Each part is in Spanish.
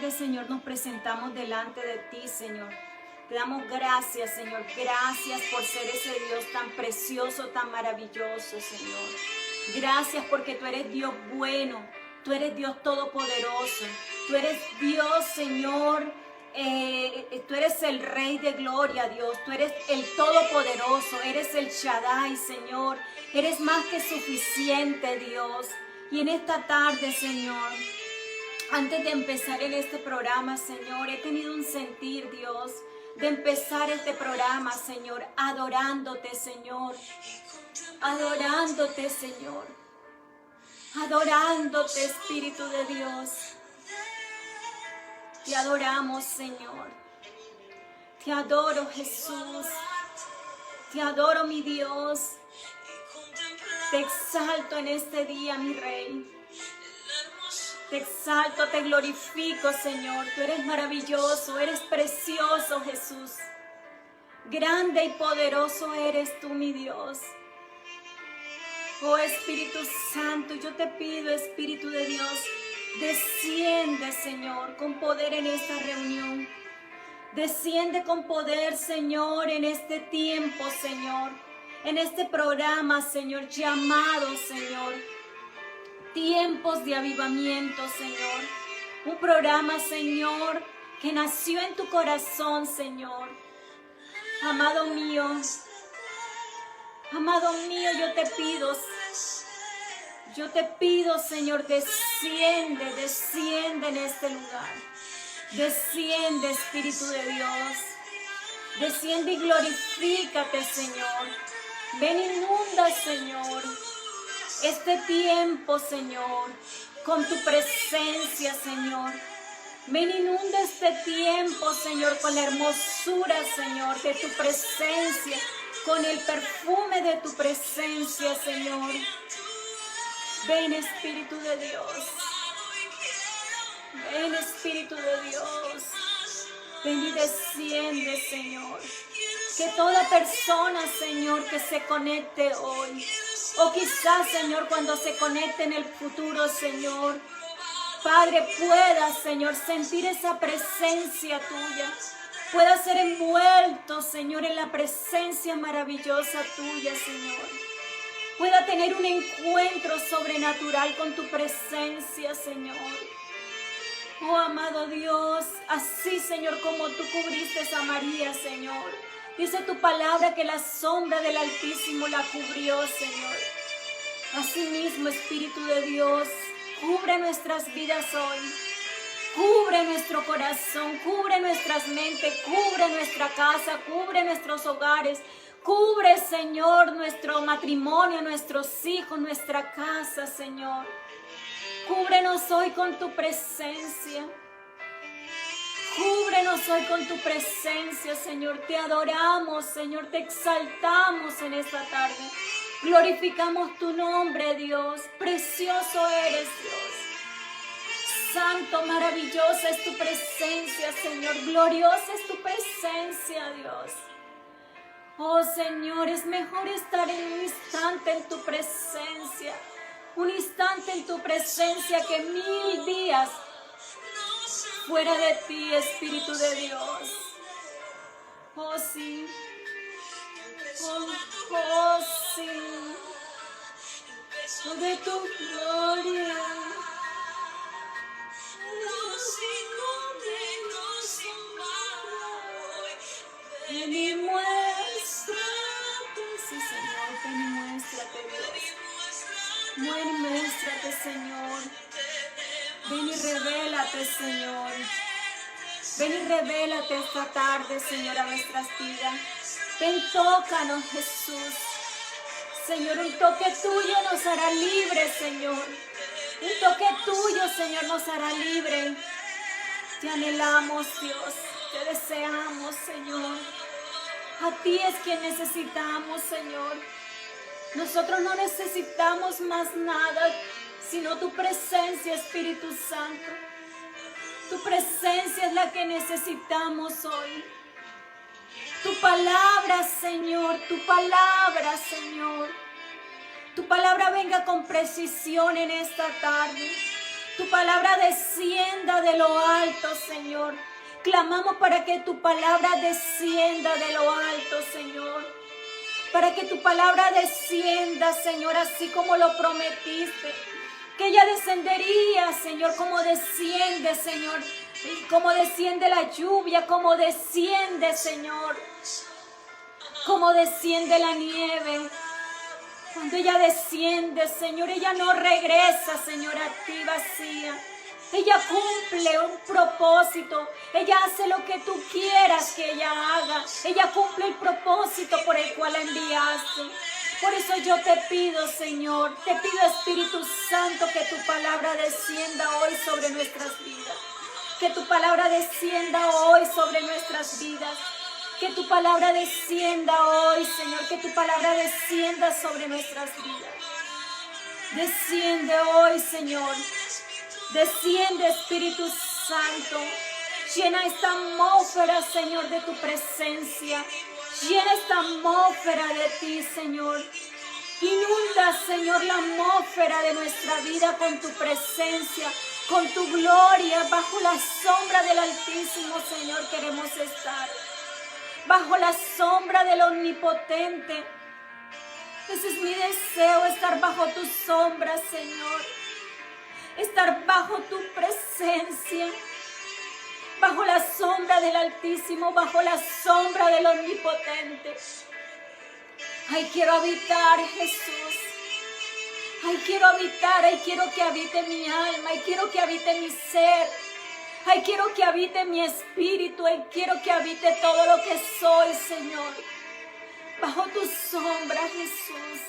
tarde, Señor, nos presentamos delante de ti, Señor. Te damos gracias, Señor. Gracias por ser ese Dios tan precioso, tan maravilloso, Señor. Gracias porque tú eres Dios bueno. Tú eres Dios todopoderoso. Tú eres Dios, Señor. Tú eres el Rey de gloria, Dios. Tú eres el todopoderoso. Eres el Shaddai, Señor. Eres más que suficiente, Dios. Y en esta tarde, Señor, antes de empezar en este programa, Señor, he tenido un sentir, Dios, de empezar este programa, Señor, adorándote, Señor. Adorándote, Señor. Adorándote, Espíritu de Dios. Te adoramos, Señor. Te adoro, Jesús. Te adoro, mi Dios. Te exalto en este día, mi Rey. Te exalto, te glorifico, Señor. Tú eres maravilloso, eres precioso, Jesús. Grande y poderoso eres tú, mi Dios. Oh Espíritu Santo, yo te pido, Espíritu de Dios, desciende, Señor, con poder en esta reunión. Desciende con poder, Señor, en este tiempo, Señor. En este programa, Señor, llamado, Señor, tiempos de avivamiento, Señor. Un programa, Señor, que nació en tu corazón, Señor. Amado mío, yo te pido, Señor, desciende en este lugar. Desciende, Espíritu de Dios. Desciende y glorifícate, Señor. Ven, inunda, Señor, este tiempo, Señor, con tu presencia, Señor. Ven, inunda este tiempo, Señor, con la hermosura, Señor, de tu presencia, con el perfume de tu presencia, Señor. Ven, Espíritu de Dios. Ven, Espíritu de Dios. Ven y desciende, Señor. Que toda persona, Señor, que se conecte hoy, o quizás, Señor, cuando se conecte en el futuro, Señor, Padre, pueda, Señor, sentir esa presencia tuya. Pueda ser envuelto, Señor, en la presencia maravillosa tuya, Señor. Pueda tener un encuentro sobrenatural con tu presencia, Señor. Oh, amado Dios, así, Señor, como tú cubriste a María, Señor. Dice tu palabra que la sombra del Altísimo la cubrió, Señor. Asimismo, Espíritu de Dios, cubre nuestras vidas hoy. Cubre nuestro corazón, cubre nuestras mentes, cubre nuestra casa, cubre nuestros hogares. Cubre, Señor, nuestro matrimonio, nuestros hijos, nuestra casa, Señor. Cúbrenos hoy con tu presencia. Cúbrenos hoy con tu presencia, Señor. Te adoramos, Señor. Te exaltamos en esta tarde. Glorificamos tu nombre, Dios. Precioso eres, Dios. Santo, maravillosa es tu presencia, Señor. Gloriosa es tu presencia, Dios. Oh, Señor, es mejor estar en un instante en tu presencia. Un instante en tu presencia que 1000 días fuera de ti, Espíritu de Dios. Oh, sí. Oh, sí. Oh, de tu gloria. Ven y muéstrate, sí, Señor, ven y muéstrate, Dios. Ven y muéstrate, Señor. Ven y revélate, Señor. Ven y revélate esta tarde, Señor, a nuestras vidas. Ven, tócanos, Jesús. Señor, un toque tuyo nos hará libres, Señor. Un toque tuyo, Señor, nos hará libre. Te anhelamos, Dios. Te deseamos, Señor. A ti es quien necesitamos, Señor. Nosotros no necesitamos más nada, sino tu presencia, Espíritu Santo. Tu presencia es la que necesitamos hoy. Tu palabra, Señor, tu palabra, Señor. Tu palabra venga con precisión en esta tarde. Tu palabra descienda de lo alto, Señor. Clamamos para que tu palabra descienda de lo alto, Señor. Para que tu palabra descienda, Señor, así como lo prometiste. Que ella descendería, Señor, como desciende, Señor. Como desciende la lluvia, como desciende, Señor. Como desciende la nieve. Cuando ella desciende, Señor, ella no regresa, Señor, a ti vacía. Ella cumple un propósito. Ella hace lo que tú quieras que ella haga. Ella cumple el propósito por el cual la enviaste. Por eso yo te pido, Señor, te pido, Espíritu Santo, que tu palabra descienda hoy sobre nuestras vidas. Que tu palabra descienda hoy sobre nuestras vidas. Que tu palabra descienda hoy, Señor. Que tu palabra descienda sobre nuestras vidas. Desciende hoy, Señor. Desciende, Espíritu Santo. Llena esta atmósfera, Señor, de tu presencia. Llena esta atmósfera de ti, Señor. Inunda, Señor, la atmósfera de nuestra vida con tu presencia, con tu gloria. Bajo la sombra del Altísimo, Señor, queremos estar. Bajo la sombra del Omnipotente. Ese es mi deseo, estar bajo tu sombra, Señor. Estar bajo tu presencia. Bajo la sombra del Altísimo, bajo la sombra del Omnipotente. Ay, quiero habitar, Jesús. Ay, quiero habitar, ay, quiero que habite mi alma, ay, quiero que habite mi ser. Ay, quiero que habite mi espíritu, ay, quiero que habite todo lo que soy, Señor. Bajo tu sombra, Jesús.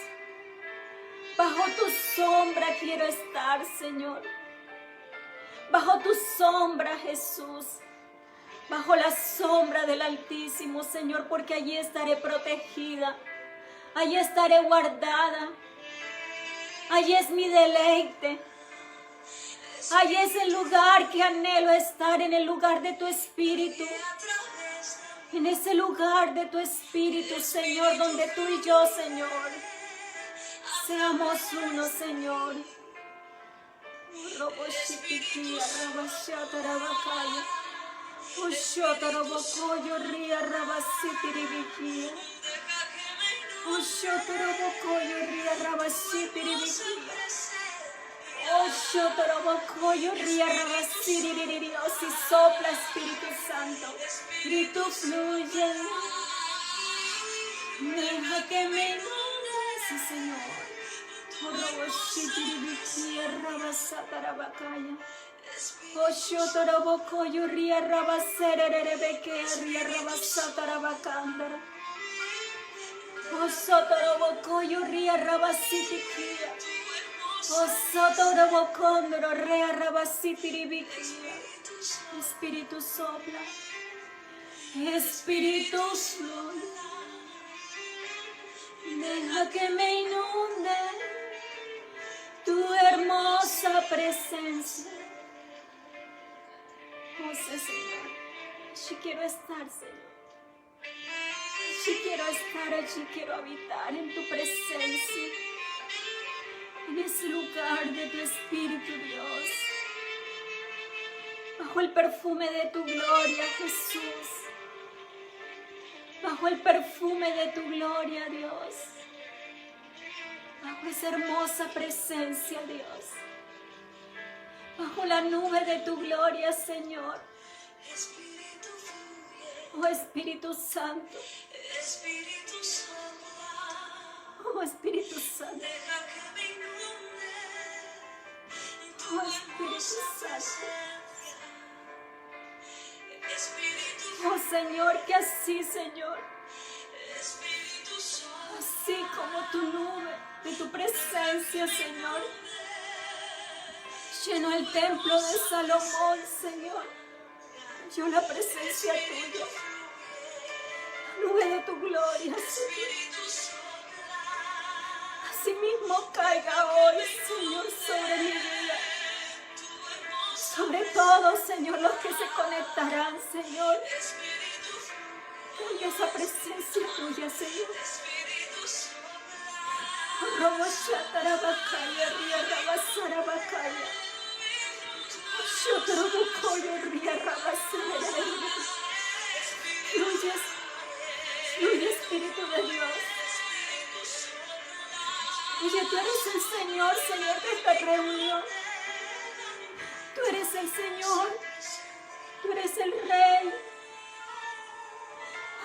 Bajo tu sombra quiero estar, Señor. Bajo tu sombra, Jesús. Bajo la sombra del Altísimo, Señor, porque allí estaré protegida. Allí estaré guardada. Allí es mi deleite. Allí es el lugar que anhelo estar, en el lugar de tu Espíritu. En ese lugar de tu Espíritu, Señor, donde tú y yo, Señor, seamos uno, Señor. Roboshitikia, Rabashatarabakaya. Ushotarabokoyo, Ria, Rabasitiribikia. Ushotarabokoyo, Ria, Rabasitiribikia. Ushotarabokoyo, Ria, Rabasitiribikia. Si sopla, Espíritu Santo, y tú fluye. Deja que me inunde, sí, Señor. Roboshitiribikia, Rabasatarabakaya. Oshotarabokoyo, Ria, Rabasererebeke, Ria, Rabasatarabakandara. Osotarabokoyo, Ria, Rabasitikia. Osotorabokondoro, Ria, Rabasitiribikia. Espíritu sopla. Espíritu fluye. Deja que me inunde tu hermosa presencia. Oh, Señor, allí quiero estar, Señor. Allí quiero estar, allí quiero habitar en tu presencia. En ese lugar de tu Espíritu, Dios. Bajo el perfume de tu gloria, Jesús. Bajo el perfume de tu gloria, Dios. Bajo esa hermosa presencia, Dios. Bajo la nube de tu gloria, Señor. Oh, Espíritu Santo. Oh, Espíritu Santo. Oh, Espíritu Santo. Oh, Señor, que así, Señor, así como tu nube de tu presencia, Señor, llenó el templo de Salomón, Señor. Yo la presencia tuya, la nube de tu gloria, Señor. Así mismo caiga hoy, Señor, sobre mi vida. Sobre todo, Señor, los que se conectarán, Señor. Con esa presencia tuya, Señor. Roboshatarabakaya, Riarabasarabakaya. tú eres el Señor, Señor, de esta reunión. Tú eres el Señor. Tú eres el Rey.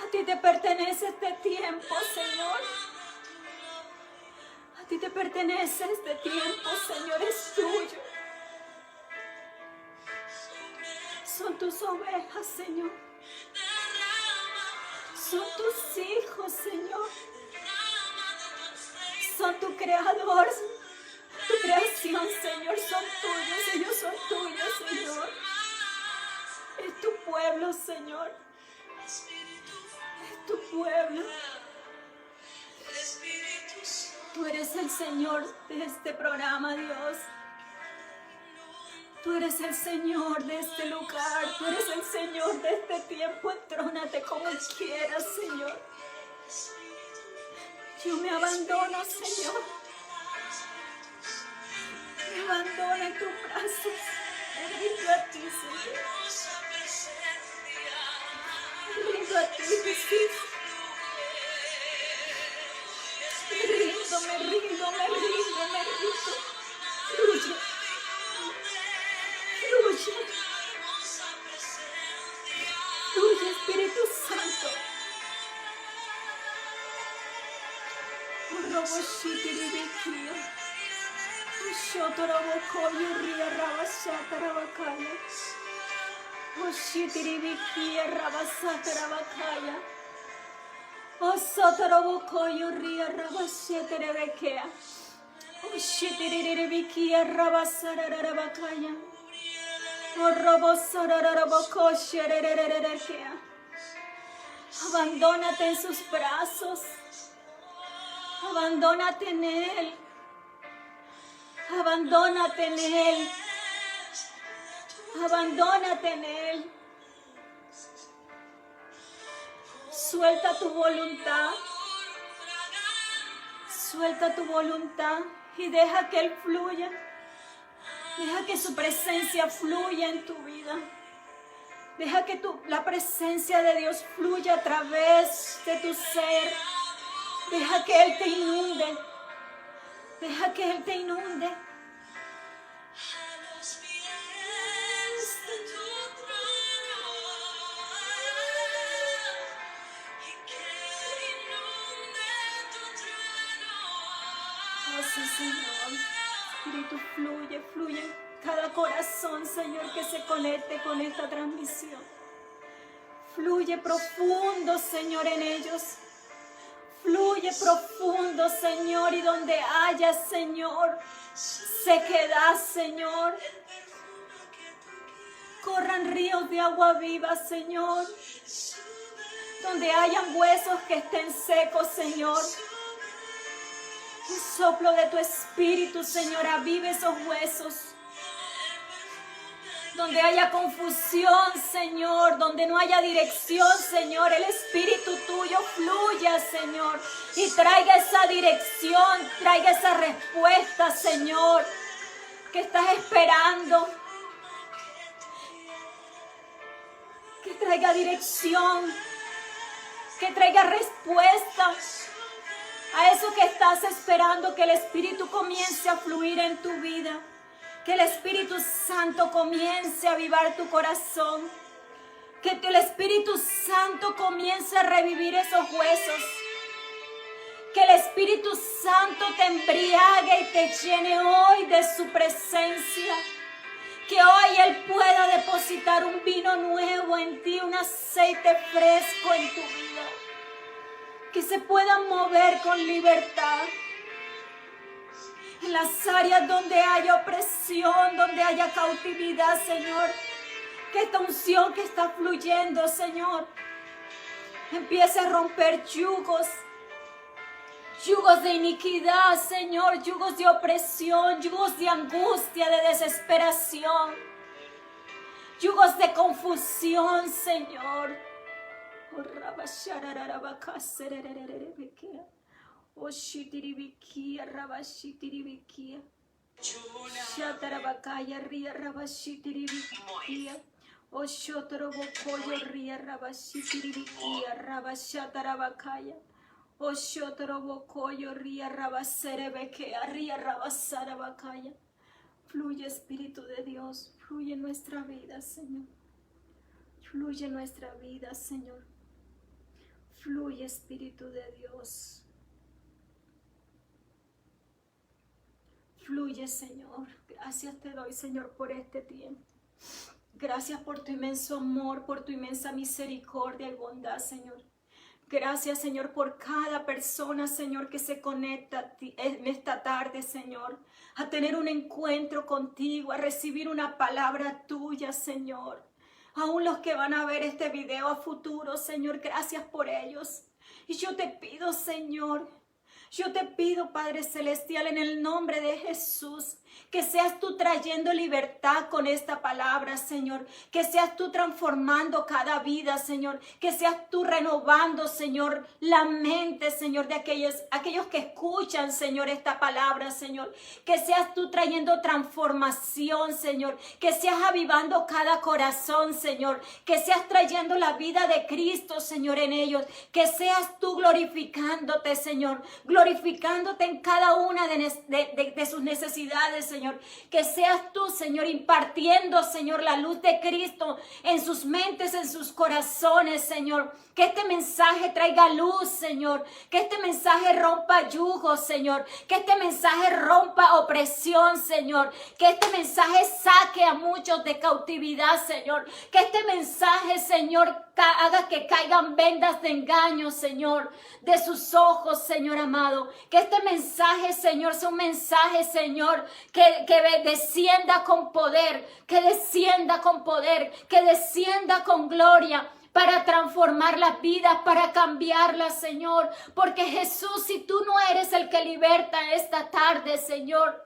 A ti te pertenece este tiempo, Señor. A ti te pertenece este tiempo, Señor, es tuyo. Son tus ovejas, Señor. Son tus hijos, Señor. Son tu creador, tu creación, Señor. Son tuyos, ellos son tuyos, Señor. Es tu pueblo, Señor. Es tu pueblo. Tú eres el Señor de este programa, Dios. Tú eres el Señor de este lugar. Tú eres el Señor de este tiempo. Entrónate como quieras, Señor. Yo me abandono, Señor. Me abandono en tus brazos. Me rindo a ti, Señor. Me rindo a ti, Jesús. Me rindo, me rindo, me rindo, me rindo. Fluye. Fluye. Fluye, Espíritu Santo. Roboshitiribikia. Shotorobokoyo ria rabashatarabakaya. Oshitiribikia rabasatarabakaya. Osotorobokoyo ria rabashatarabakaya. Oshitiribikia rabasarabakaya. Orobosarabakosherererererkea. Abandónate en sus brazos. Abandónate en Él. Abandónate en Él. Abandónate en Él. Suelta tu voluntad. Suelta tu voluntad y deja que Él fluya. Deja que su presencia fluya en tu vida. Deja que la presencia de Dios fluya a través de tu ser. Deja que Él te inunde. Deja que Él te inunde. Oh, sí, Señor. Espíritu, fluye, fluye en cada corazón, Señor, que se conecte con esta transmisión. Fluye profundo, Señor, en ellos. Fluye profundo, Señor, y donde haya, Señor, sequedad, Señor. Corran ríos de agua viva, Señor. Donde hayan huesos que estén secos, Señor. El soplo de tu Espíritu, Señor, avive esos huesos. Donde haya confusión, Señor, donde no haya dirección, Señor, el Espíritu tuyo fluya, Señor, y traiga esa dirección, traiga esa respuesta, Señor, que estás esperando. Que traiga dirección, que traiga respuesta a eso que estás esperando, que el Espíritu comience a fluir en tu vida. Que el Espíritu Santo comience a avivar tu corazón. Que el Espíritu Santo comience a revivir esos huesos. Que el Espíritu Santo te embriague y te llene hoy de su presencia. Que hoy Él pueda depositar un vino nuevo en ti, un aceite fresco en tu vida. Que se puedan mover con libertad. En las áreas donde haya opresión, donde haya cautividad, Señor. Que esta unción que está fluyendo, Señor, empiece a romper yugos. Yugos de iniquidad, Señor. Yugos de opresión. Yugos de angustia, de desesperación. Yugos de confusión, Señor. Oshitiribikia, rabashitiribikia. Shatarabakaya, ria, rabashitiribikia. Oshotorobokoyo, ria, rabashitiribikia, rabashatarabakaya. Oshotorobokoyo ria rabaserebekea ria rabasarabakaya. Fluye, Espíritu de Dios, fluye en nuestra vida, Señor. Fluye en nuestra vida, Señor. Fluye, Espíritu de Dios. Fluye, Señor. Gracias te doy, Señor, por este tiempo. Gracias por tu inmenso amor, por tu inmensa misericordia y bondad, Señor. Gracias, Señor, por cada persona, Señor, que se conecta en esta tarde, Señor, a tener un encuentro contigo, a recibir una palabra tuya, Señor. Aún los que van a ver este video a futuro, Señor, gracias por ellos. Y yo te pido, Señor, yo te pido, Padre Celestial, en el nombre de Jesús, que seas tú trayendo libertad con esta palabra, Señor. Que seas tú transformando cada vida, Señor. Que seas tú renovando, Señor, la mente, Señor, de aquellos que escuchan, Señor, esta palabra, Señor. Que seas tú trayendo transformación, Señor. Que seas avivando cada corazón, Señor. Que seas trayendo la vida de Cristo, Señor, en ellos. Que seas tú glorificándote, Señor. Glorificándote en cada una de sus necesidades, Señor. Que seas tú, Señor, impartiendo, Señor, la luz de Cristo en sus mentes, en sus corazones, Señor. Que este mensaje traiga luz, Señor. Que este mensaje rompa yugos, Señor. Que este mensaje rompa opresión, Señor. Que este mensaje saque a muchos de cautividad, Señor. Que este mensaje, Señor, haga que caigan vendas de engaño, Señor, de sus ojos, Señor amado. Que este mensaje, Señor, sea un mensaje, Señor, que descienda con poder, que descienda con poder, que descienda con gloria, para transformar las vidas, para cambiarlas, Señor. Porque Jesús, si tú no eres el que liberta esta tarde, Señor,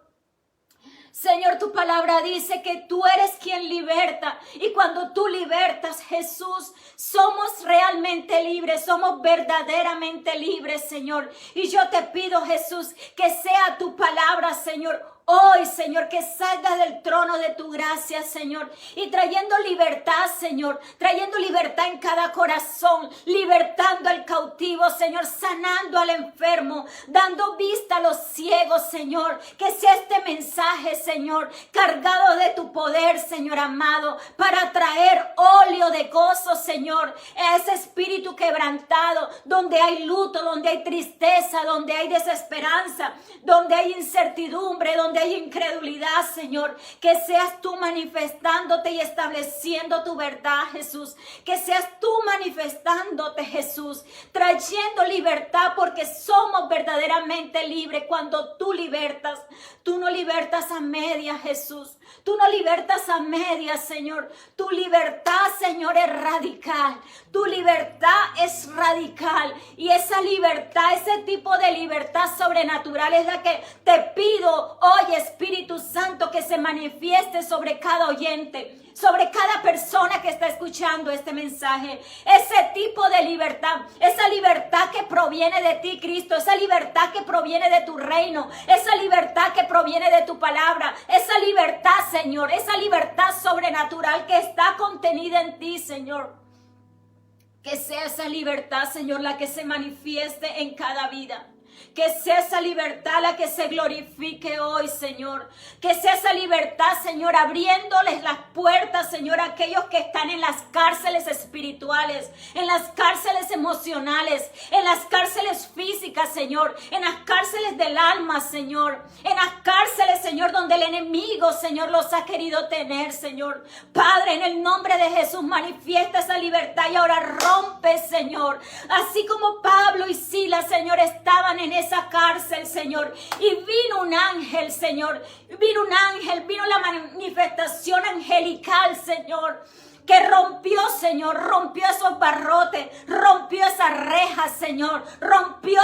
Señor, tu palabra dice que tú eres quien liberta. Y cuando tú libertas, Jesús, somos realmente libres. Somos verdaderamente libres, Señor. Y yo te pido, Jesús, que sea tu palabra, Señor, hoy, Señor, que salga del trono de tu gracia, Señor, y trayendo libertad, Señor, trayendo libertad en cada corazón, libertando al cautivo, Señor, sanando al enfermo, dando vista a los ciegos, Señor. Que sea este mensaje, Señor, cargado de tu poder, Señor amado, para traer óleo de gozo, Señor, a ese espíritu quebrantado, donde hay luto, donde hay tristeza, donde hay desesperanza, donde hay incertidumbre, donde hay incredulidad, Señor. Que seas tú manifestándote y estableciendo tu verdad, Jesús. Que seas tú manifestándote, Jesús, trayendo libertad, porque somos verdaderamente libres cuando tú libertas. Tú no libertas a medias, Jesús. Tú no libertas a medias, Señor. Tu libertad, Señor, es radical. Tu libertad es radical. Y esa libertad, ese tipo de libertad sobrenatural es la que te pido hoy, Espíritu Santo, que se manifieste sobre cada oyente, sobre cada persona que está escuchando este mensaje. Ese tipo de libertad, esa libertad que proviene de ti, Cristo, esa libertad que proviene de tu reino, esa libertad que proviene de tu palabra, esa libertad, Señor, esa libertad sobrenatural que está contenida en ti, Señor. Que sea esa libertad, Señor, la que se manifieste en cada vida. Que sea esa libertad la que se glorifique hoy, Señor. Que sea esa libertad, Señor, abriéndoles las puertas, Señor, a aquellos que están en las cárceles espirituales, en las cárceles emocionales, en las cárceles físicas, Señor, en las cárceles del alma, Señor, en las cárceles, Señor, donde el enemigo, Señor, los ha querido tener, Señor. Padre, en el nombre de Jesús, manifiesta esa libertad y ahora rompe, Señor. Así como Pablo y Silas, Señor, estaban en esa cárcel, Señor, y vino un ángel, Señor, vino la manifestación angelical, Señor, que rompió, Señor, rompió esos barrotes, rompió esas rejas, Señor, rompió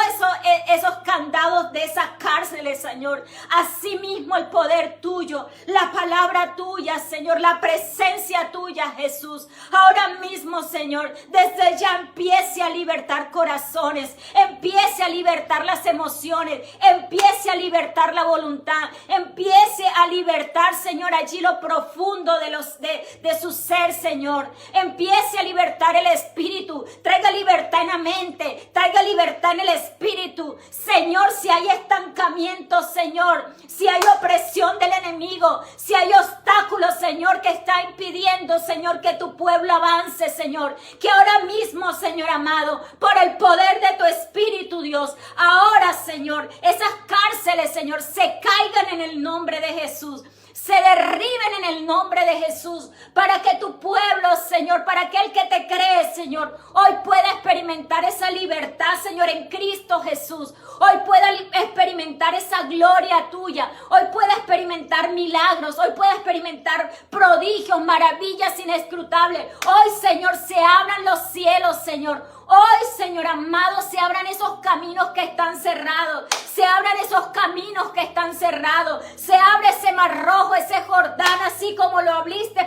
esos candados de esas cárceles, Señor. Asimismo el poder tuyo, la palabra tuya, Señor, la presencia tuya, Jesús, ahora mismo, Señor, desde ya empiece a libertar corazones, empiece a libertar las emociones, empiece a libertar la voluntad, empiece a libertar, Señor, allí lo profundo de su ser, Señor. Señor, empiece a libertar el espíritu, traiga libertad en la mente, traiga libertad en el espíritu. Señor, si hay estancamiento, Señor, si hay opresión del enemigo, si hay obstáculos, Señor, que está impidiendo, Señor, que tu pueblo avance, Señor, que ahora mismo, Señor amado, por el poder de tu espíritu, Dios, ahora, Señor, esas cárceles, Señor, se caigan en el nombre de Jesús. Se derriben en el nombre de Jesús, para que tu pueblo, Señor, para aquel que te cree, Señor, hoy pueda experimentar esa libertad, Señor, en Cristo Jesús. Hoy pueda experimentar esa gloria tuya. Hoy pueda experimentar milagros. Hoy pueda experimentar prodigios, maravillas inescrutables. Hoy, Señor, se abran los cielos, Señor. Hoy, Señor amado, se abran esos caminos que están cerrados. Se abran esos caminos que están cerrados. Se abre ese mar rojo, ese Jordán, así como lo abriste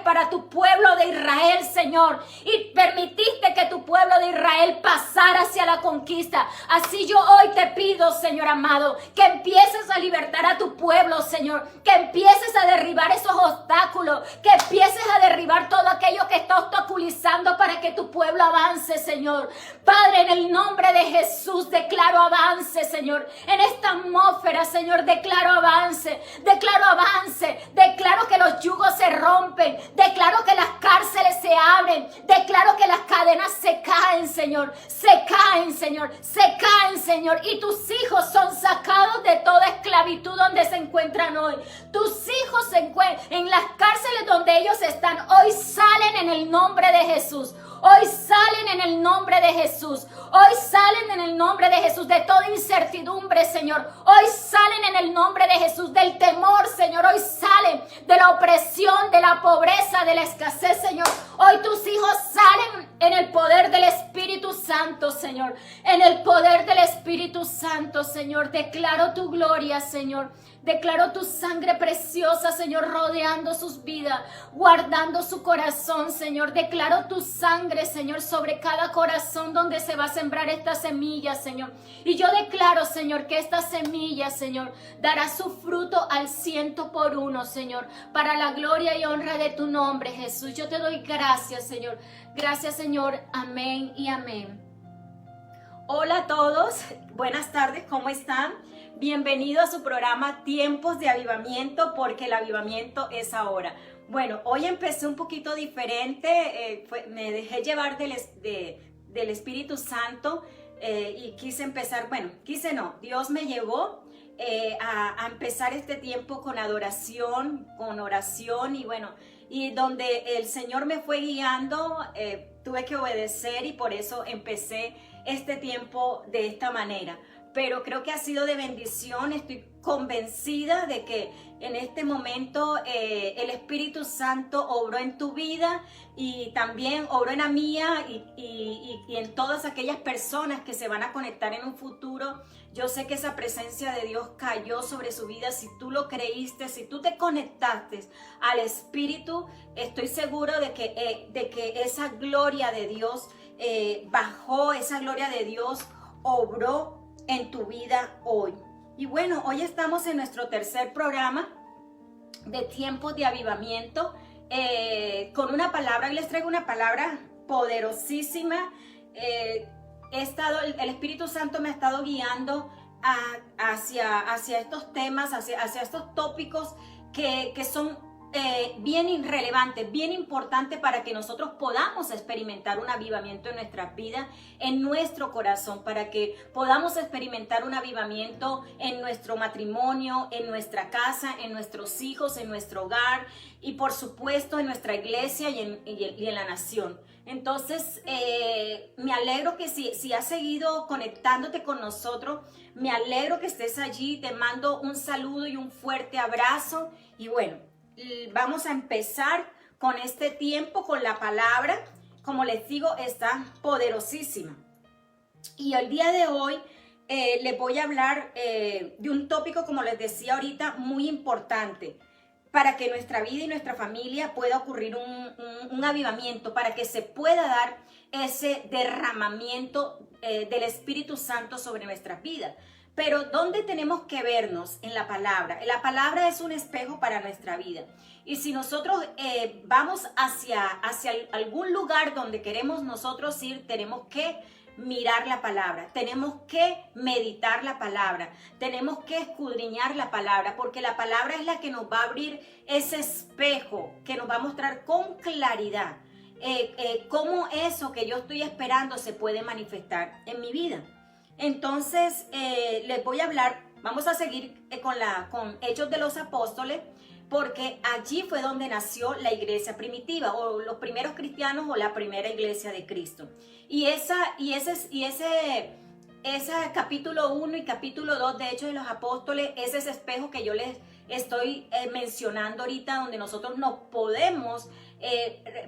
para tu pueblo de Israel, Señor. Y permitiste que tu pueblo de Israel pasara hacia la conquista. Así yo hoy te pido, Señor amado, que empieces a libertar a tu pueblo, Señor. Que empieces a derribar esos obstáculos. Que empieces a derribar todo aquello que está obstaculizando para que tu pueblo avance, Señor. Padre, en el nombre de Jesús declaro avance, Señor. En esta atmósfera, Señor, declaro avance. Declaro avance. Declaro que los yugos se rompen. Declaro que las cárceles se abren. Declaro que las cadenas se caen, Señor. Se caen, Señor. Se caen, Señor. Y tus hijos son sacados de toda esclavitud donde se encuentran hoy. Tus hijos se encuentran en las cárceles donde ellos están. Hoy salen en el nombre de Jesús. Hoy salen en el nombre de Jesús. Hoy salen en el nombre de Jesús de toda incertidumbre, Señor. Hoy salen en el nombre de Jesús del temor, Señor. Hoy salen de la opresión, de la pobreza, de la escasez, Señor. Hoy tus hijos salen en el poder del Espíritu Santo, Señor. En el poder del Espíritu Santo, Señor. Declaro tu gloria, Señor. Declaro tu sangre preciosa, Señor, rodeando sus vidas, guardando su corazón, Señor. Declaro tu sangre, Señor, sobre cada corazón donde se va a sembrar esta semilla, Señor. Y yo declaro, Señor, que esta semilla, Señor, dará su fruto al 100%, Señor, para la gloria y honra de tu nombre, Jesús. Yo te doy gracias, Señor. Gracias, Señor. Amén y amén. Hola a todos. Buenas tardes. ¿Cómo están? Bienvenido a su programa Tiempos de Avivamiento, porque el avivamiento es ahora. Bueno, hoy empecé un poquito diferente, me dejé llevar del Espíritu Santo y quise empezar, Dios me llevó a empezar este tiempo con adoración, con oración y donde el Señor me fue guiando, tuve que obedecer y por eso empecé este tiempo de esta manera. Pero creo que ha sido de bendición. Estoy convencida de que en este momento el Espíritu Santo obró en tu vida y también obró en la mía y en todas aquellas personas que se van a conectar en un futuro. Yo sé que esa presencia de Dios cayó sobre su vida. Si tú lo creíste, si tú te conectaste al Espíritu, estoy seguro de que esa gloria de Dios bajó, esa gloria de Dios obró en tu vida hoy. Y bueno, hoy estamos en nuestro tercer programa de Tiempos de Avivamiento con una palabra. Hoy les traigo una palabra poderosísima. El Espíritu Santo me ha estado guiando hacia estos temas, hacia estos tópicos que son bien relevantes, bien importantes para que nosotros podamos experimentar un avivamiento en nuestras vidas, en nuestro corazón, para que podamos experimentar un avivamiento en nuestro matrimonio, en nuestra casa, en nuestros hijos, en nuestro hogar y por supuesto en nuestra iglesia y en la nación. Entonces, me alegro que si has seguido conectándote con nosotros, me alegro que estés allí, te mando un saludo y un fuerte abrazo y bueno, vamos a empezar con este tiempo, con la palabra. Como les digo, está poderosísima. Y el día de hoy les voy a hablar de un tópico, como les decía ahorita, muy importante para que nuestra vida y nuestra familia pueda ocurrir un avivamiento, para que se pueda dar ese derramamiento del Espíritu Santo sobre nuestras vidas. Pero ¿dónde tenemos que vernos? En la palabra. La palabra es un espejo para nuestra vida. Y si nosotros vamos hacia algún lugar donde queremos nosotros ir, tenemos que mirar la palabra, tenemos que meditar la palabra, tenemos que escudriñar la palabra, porque la palabra es la que nos va a abrir ese espejo, que nos va a mostrar con claridad cómo eso que yo estoy esperando se puede manifestar en mi vida. Entonces, les voy a hablar, vamos a seguir con Hechos de los Apóstoles, porque allí fue donde nació la iglesia primitiva, o los primeros cristianos, o la primera iglesia de Cristo. Y ese capítulo 1 y capítulo 2 de Hechos de los Apóstoles es ese espejo que yo les estoy mencionando ahorita, donde nosotros nos podemos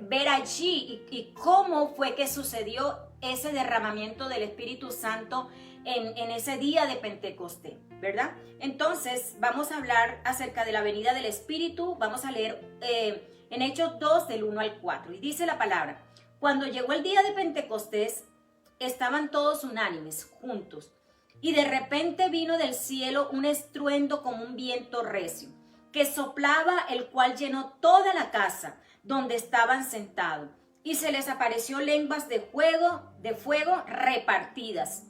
ver allí y cómo fue que sucedió ese derramamiento del Espíritu Santo en ese día de Pentecostés, ¿verdad? Entonces vamos a hablar acerca de la venida del Espíritu. Vamos a leer en Hechos 2 del 1 al 4, y dice la palabra: cuando llegó el día de Pentecostés, estaban todos unánimes, juntos, y de repente vino del cielo un estruendo como un viento recio, que soplaba, el cual llenó toda la casa donde estaban sentados, y se les apareció lenguas de fuego repartidas.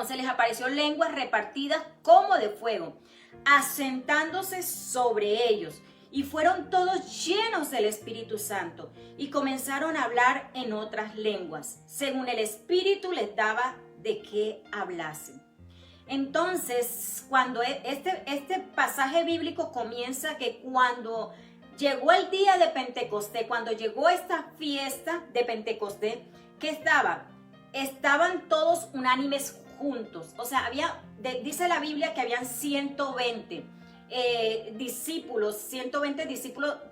Se les apareció lenguas repartidas como de fuego, asentándose sobre ellos, y fueron todos llenos del Espíritu Santo, y comenzaron a hablar en otras lenguas, según el Espíritu les daba de qué hablasen. Entonces, cuando este pasaje bíblico comienza, que cuando llegó el día de Pentecostés, cuando llegó esta fiesta de Pentecostés, ¿qué estaban todos unánimes juntos. O sea, dice la Biblia que habían 120 discípulos,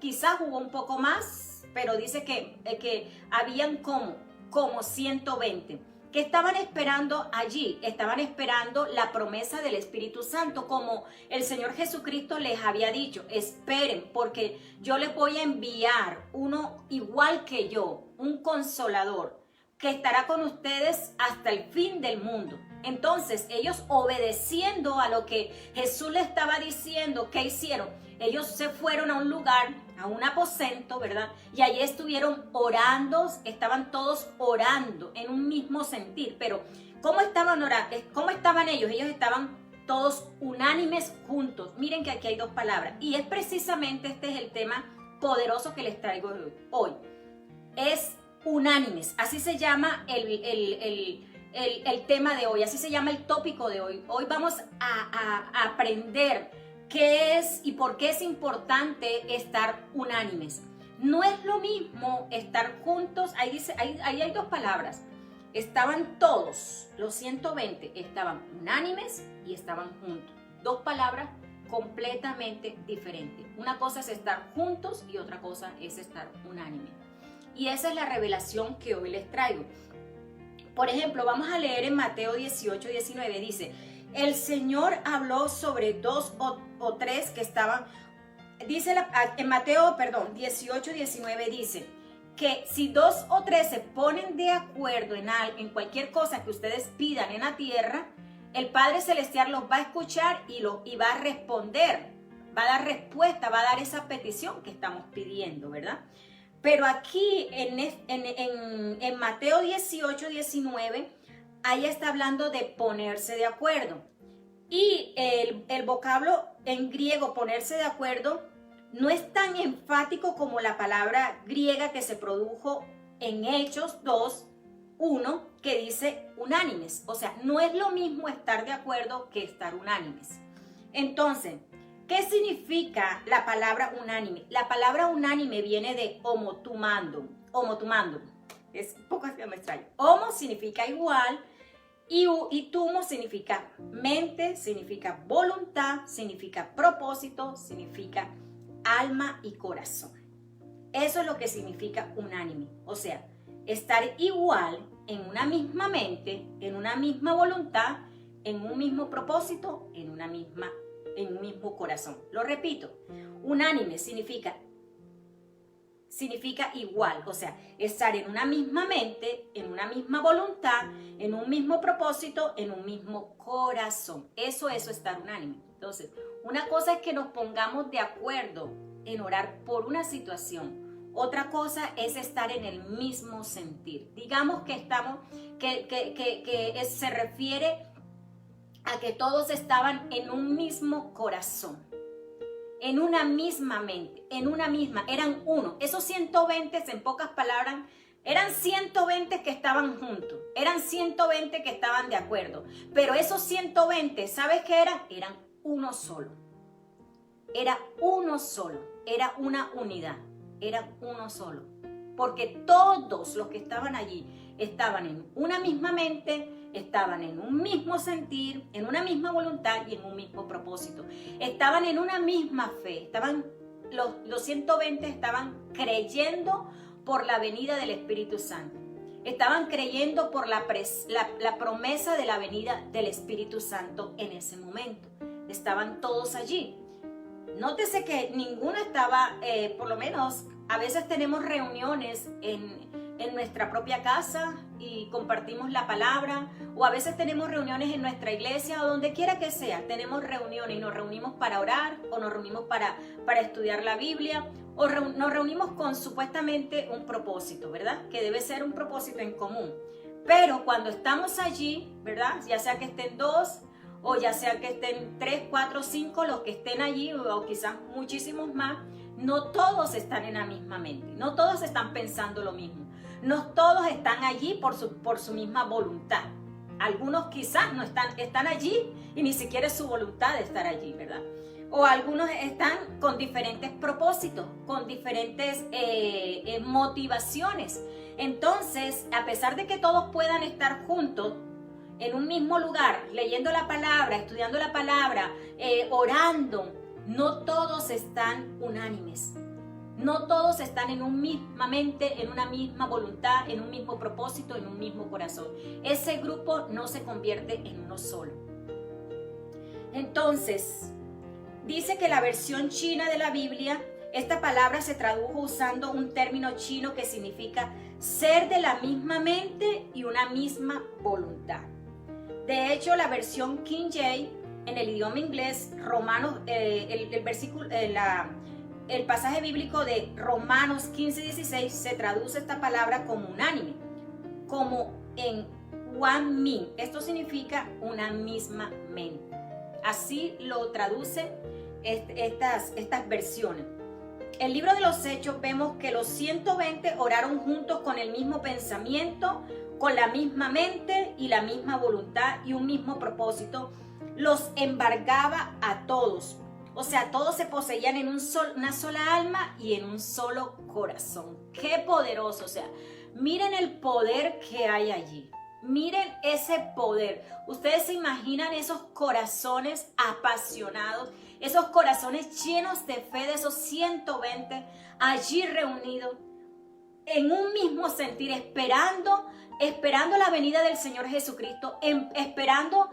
quizás hubo un poco más, pero dice que habían como 120. ¿Qué estaban esperando allí? Estaban esperando la promesa del Espíritu Santo, como el Señor Jesucristo les había dicho: esperen, porque yo les voy a enviar uno igual que yo, un consolador, que estará con ustedes hasta el fin del mundo. Entonces, ellos, obedeciendo a lo que Jesús les estaba diciendo, ¿qué hicieron? Ellos se fueron a un lugar, a un aposento, ¿verdad? Y allí estuvieron orando, estaban todos orando en un mismo sentir. Pero, ¿cómo estaban orando? ¿Cómo estaban ellos? Ellos estaban todos unánimes juntos. Miren que aquí hay dos palabras. Y es precisamente este es el tema poderoso que les traigo hoy. Es unánimes. Así se llama el tema de hoy. Así se llama el tópico de hoy. Hoy vamos a aprender qué es y por qué es importante estar unánimes. No es lo mismo estar juntos. Ahí hay dos palabras. Estaban todos, los 120, estaban unánimes y estaban juntos. Dos palabras completamente diferentes. Una cosa es estar juntos y otra cosa es estar unánime. Y esa es la revelación que hoy les traigo. Por ejemplo, vamos a leer en Mateo 18, 19. Dice: el Señor habló sobre dos o tres que estaban, en Mateo 18, 19 dice que si dos o tres se ponen de acuerdo en cualquier cosa que ustedes pidan en la tierra, el Padre Celestial los va a escuchar y va a responder, va a dar respuesta, va a dar esa petición que estamos pidiendo, ¿verdad? Pero aquí en Mateo 18, 19, ahí está hablando de ponerse de acuerdo. Y el vocablo en griego, ponerse de acuerdo, no es tan enfático como la palabra griega que se produjo en Hechos 2, 1, que dice unánimes. O sea, no es lo mismo estar de acuerdo que estar unánimes. Entonces, ¿qué significa la palabra unánime? La palabra unánime viene de homotumandum. Es un poco extraño. Homo significa igual y tumo significa mente, significa voluntad, significa propósito, significa alma y corazón. Eso es lo que significa unánime. O sea, estar igual en una misma mente, en una misma voluntad, en un mismo propósito, en un mismo corazón. Lo repito, unánime significa significa igual, o sea, estar en una misma mente, en una misma voluntad, en un mismo propósito, en un mismo corazón. Eso es estar unánime. Entonces, una cosa es que nos pongamos de acuerdo en orar por una situación. Otra cosa es estar en el mismo sentir. Digamos que estamos, se refiere a que todos estaban en un mismo corazón, en una misma mente, en una misma, eran uno. Esos 120, en pocas palabras, eran 120 que estaban juntos, eran 120 que estaban de acuerdo, pero esos 120, ¿sabes qué eran? Eran uno solo, era uno solo, era una unidad, era uno solo, porque todos los que estaban allí estaban en una misma mente, estaban en un mismo sentir, en una misma voluntad y en un mismo propósito. Estaban en una misma fe, estaban, los 120 estaban creyendo por la venida del Espíritu Santo. Estaban creyendo por la promesa de la venida del Espíritu Santo en ese momento. Estaban todos allí. Nótese que ninguno estaba, por lo menos, a veces tenemos reuniones en nuestra propia casa y compartimos la palabra, o a veces tenemos reuniones en nuestra iglesia o donde quiera que sea, tenemos reuniones y nos reunimos para orar o nos reunimos para estudiar la Biblia o nos reunimos con supuestamente un propósito, ¿verdad? Que debe ser un propósito en común. Pero cuando estamos allí, ¿verdad? Ya sea que estén dos o ya sea que estén 3, 4, 5, los que estén allí o quizás muchísimos más, no todos están en la misma mente, no todos están pensando lo mismo. No todos están allí por su misma voluntad. Algunos quizás no están allí y ni siquiera es su voluntad de estar allí, ¿verdad? O algunos están con diferentes propósitos, con diferentes motivaciones. Entonces, a pesar de que todos puedan estar juntos en un mismo lugar, leyendo la palabra, estudiando la palabra, orando, no todos están unánimes. No todos están en una misma mente, en una misma voluntad, en un mismo propósito, en un mismo corazón. Ese grupo no se convierte en uno solo. Entonces, dice que la versión china de la Biblia, esta palabra se tradujo usando un término chino que significa ser de la misma mente y una misma voluntad. De hecho, la versión King James, en el idioma inglés, Romanos, el pasaje bíblico de Romanos 15:16 se traduce esta palabra como unánime, como en one min. Esto significa una misma mente. Así lo traduce estas versiones. En el libro de los Hechos vemos que los 120 oraron juntos con el mismo pensamiento, con la misma mente y la misma voluntad y un mismo propósito. Los embargaba a todos. O sea, todos se poseían en una sola alma y en un solo corazón. ¡Qué poderoso! O sea, miren el poder que hay allí. Miren ese poder. Ustedes se imaginan esos corazones apasionados, esos corazones llenos de fe de esos 120 allí reunidos en un mismo sentir, esperando la venida del Señor Jesucristo, esperando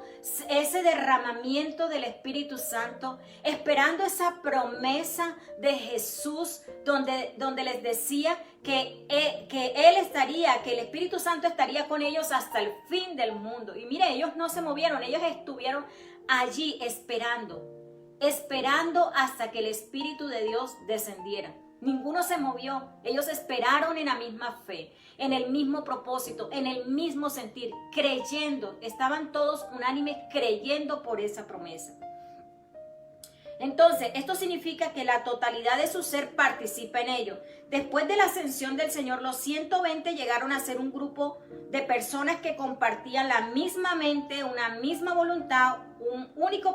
ese derramamiento del Espíritu Santo, esperando esa promesa de Jesús donde les decía que Él estaría, que el Espíritu Santo estaría con ellos hasta el fin del mundo. Y mire, ellos no se movieron, ellos estuvieron allí esperando hasta que el Espíritu de Dios descendiera. Ninguno se movió, ellos esperaron en la misma fe, en el mismo propósito, en el mismo sentir, creyendo, estaban todos unánimes creyendo por esa promesa. Entonces, esto significa que la totalidad de su ser participa en ello. Después de la ascensión del Señor, los 120 llegaron a ser un grupo de personas que compartían la misma mente, una misma voluntad, un único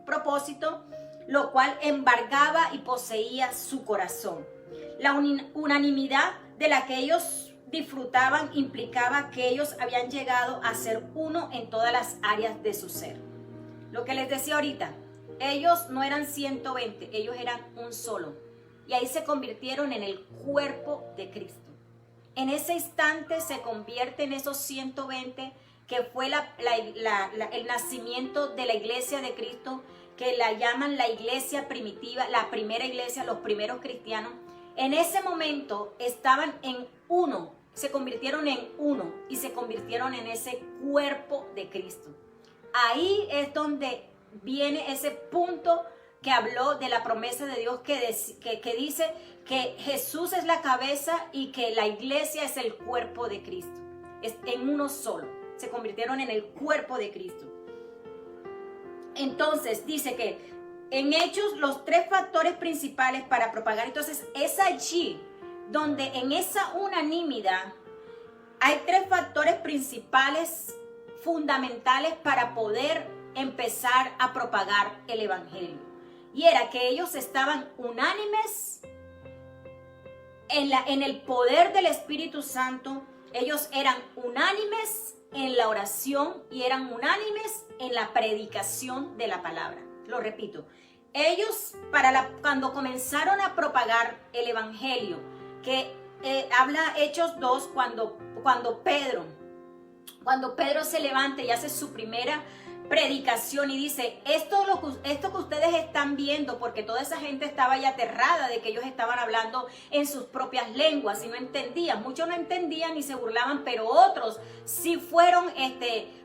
propósito, lo cual embargaba y poseía su corazón. La unanimidad de la que ellos disfrutaban implicaba que ellos habían llegado a ser uno en todas las áreas de su ser. Lo que les decía ahorita, ellos no eran 120, ellos eran un solo. Y ahí se convirtieron en el cuerpo de Cristo. En ese instante se convierte en esos 120 que fue el nacimiento de la iglesia de Cristo, que la llaman la iglesia primitiva, la primera iglesia, los primeros cristianos. En ese momento estaban en uno, se convirtieron en uno y se convirtieron en ese cuerpo de Cristo. Ahí es donde viene ese punto que habló de la promesa de Dios que dice que Jesús es la cabeza y que la iglesia es el cuerpo de Cristo. Es en uno solo. Se convirtieron en el cuerpo de Cristo. Entonces dice que en Hechos los tres factores principales para propagar. Entonces es allí donde en esa unanimidad hay tres factores principales fundamentales para poder empezar a propagar el evangelio. Y era que ellos estaban unánimes en el poder del Espíritu Santo. Ellos eran unánimes en la oración y eran unánimes en la predicación de la palabra. Lo repito, ellos cuando comenzaron a propagar el evangelio, que habla Hechos 2, cuando Pedro se levanta y hace su primera predicación y dice, esto que ustedes están viendo, porque toda esa gente estaba ya aterrada de que ellos estaban hablando en sus propias lenguas y no entendían. Muchos no entendían y se burlaban, pero otros sí fueron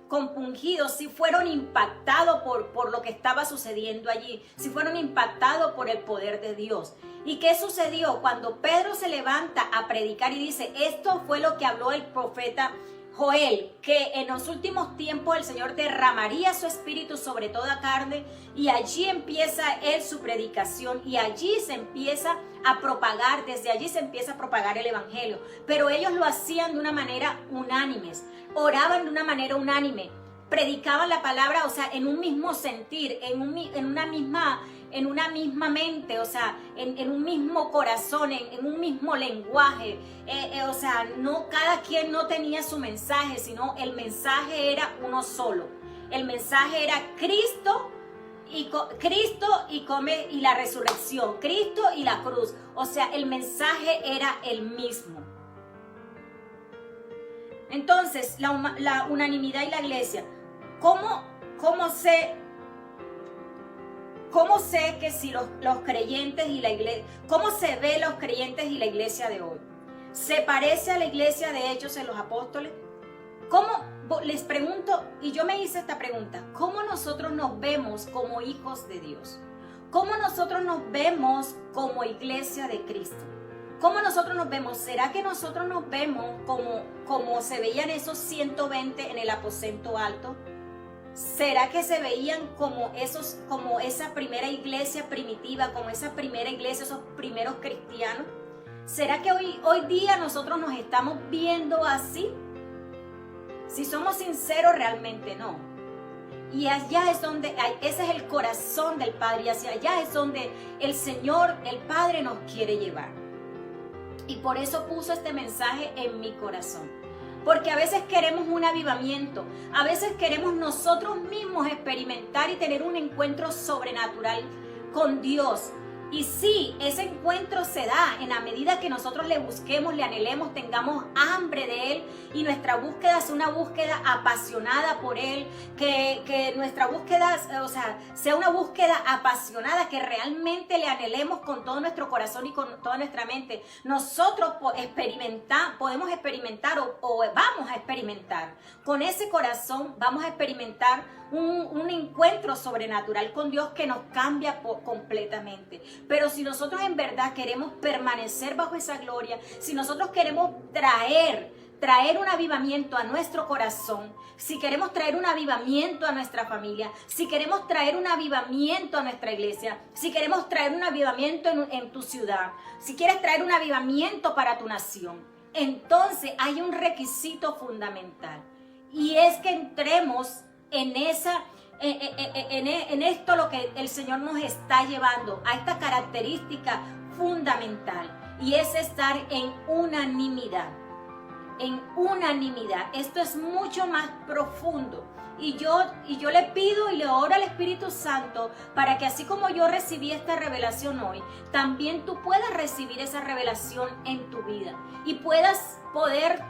compungidos, sí fueron impactados por lo que estaba sucediendo allí, sí fueron impactados por el poder de Dios. ¿Y qué sucedió? Cuando Pedro se levanta a predicar y dice, esto fue lo que habló el profeta Joel, que en los últimos tiempos el Señor derramaría su espíritu sobre toda carne, y allí empieza él su predicación y allí se empieza a propagar, desde allí se empieza a propagar el evangelio. Pero ellos lo hacían de una manera unánime, oraban de una manera unánime, predicaban la palabra, o sea, en un mismo sentir, en una misma mente, o sea, en un mismo corazón, en un mismo lenguaje. O sea, no, cada quien no tenía su mensaje, sino el mensaje era uno solo. El mensaje era Cristo y la resurrección, Cristo y la cruz. O sea, el mensaje era el mismo. Entonces, la unanimidad y la iglesia. ¿Cómo sé que si los creyentes y la iglesia, cómo se ve los creyentes y la iglesia de hoy? ¿Se parece a la iglesia de Hechos en los Apóstoles? Les pregunto, y yo me hice esta pregunta, ¿cómo nosotros nos vemos como hijos de Dios? ¿Cómo nosotros nos vemos como iglesia de Cristo? ¿Cómo nosotros nos vemos? ¿Será que nosotros nos vemos como se veían esos 120 en el aposento alto? ¿Será que se veían como esa primera iglesia primitiva, como esa primera iglesia, esos primeros cristianos? ¿Será que hoy día nosotros nos estamos viendo así? Si somos sinceros, realmente no. Y allá es donde, ese es el corazón del Padre, y hacia allá es donde el Señor, el Padre, nos quiere llevar. Y por eso puso este mensaje en mi corazón. Porque a veces queremos un avivamiento, a veces queremos nosotros mismos experimentar y tener un encuentro sobrenatural con Dios. Y sí, ese encuentro se da en la medida que nosotros le busquemos, le anhelemos, tengamos hambre de Él y nuestra búsqueda sea una búsqueda apasionada por Él, que nuestra búsqueda, o sea, sea una búsqueda apasionada, que realmente le anhelemos con todo nuestro corazón y con toda nuestra mente. Nosotros podemos experimentar o vamos a experimentar con ese corazón, vamos a experimentar un encuentro sobrenatural con Dios que nos cambia completamente. Pero si nosotros en verdad queremos permanecer bajo esa gloria, si nosotros queremos traer un avivamiento a nuestro corazón, si queremos traer un avivamiento a nuestra familia, si queremos traer un avivamiento a nuestra iglesia, si queremos traer un avivamiento en tu ciudad, si quieres traer un avivamiento para tu nación, entonces hay un requisito fundamental, y es que entremos en esto lo que el Señor nos está llevando, a esta característica fundamental, y es estar en unanimidad. En unanimidad. Esto es mucho más profundo. Y yo le pido y le oro al Espíritu Santo para que así como yo recibí esta revelación hoy, también tú puedas recibir esa revelación en tu vida y puedas poder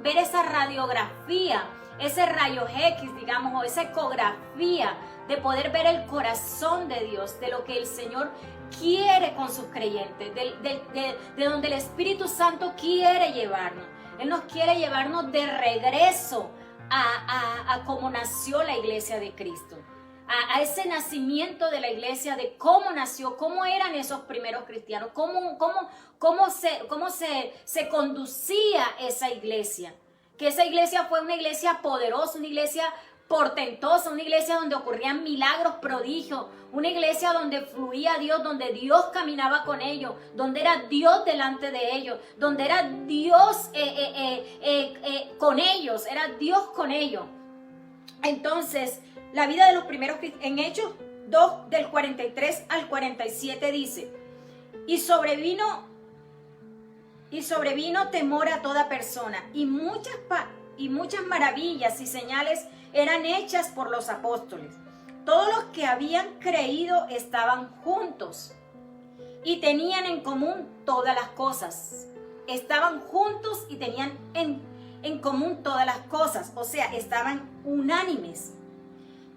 ver esa radiografía, ese rayo X, digamos, o esa ecografía de poder ver el corazón de Dios, de lo que el Señor quiere con sus creyentes, de donde el Espíritu Santo quiere llevarnos. Él nos quiere llevarnos de regreso a cómo nació la iglesia de Cristo. A ese nacimiento de la iglesia, de cómo nació, cómo eran esos primeros cristianos, cómo se conducía esa iglesia. Que esa iglesia fue una iglesia poderosa, una iglesia portentosa, una iglesia donde ocurrían milagros, prodigios, una iglesia donde fluía Dios, donde Dios caminaba con ellos, donde era Dios delante de ellos, donde era Dios con ellos, era Dios con ellos. Entonces, la vida de los primeros cristianos, en Hechos 2, del 43 al 47 dice, y sobrevino temor a toda persona, y muchas maravillas y señales eran hechas por los apóstoles. Todos los que habían creído estaban juntos y tenían en común todas las cosas. Estaban juntos y tenían en común todas las cosas, o sea, estaban unánimes.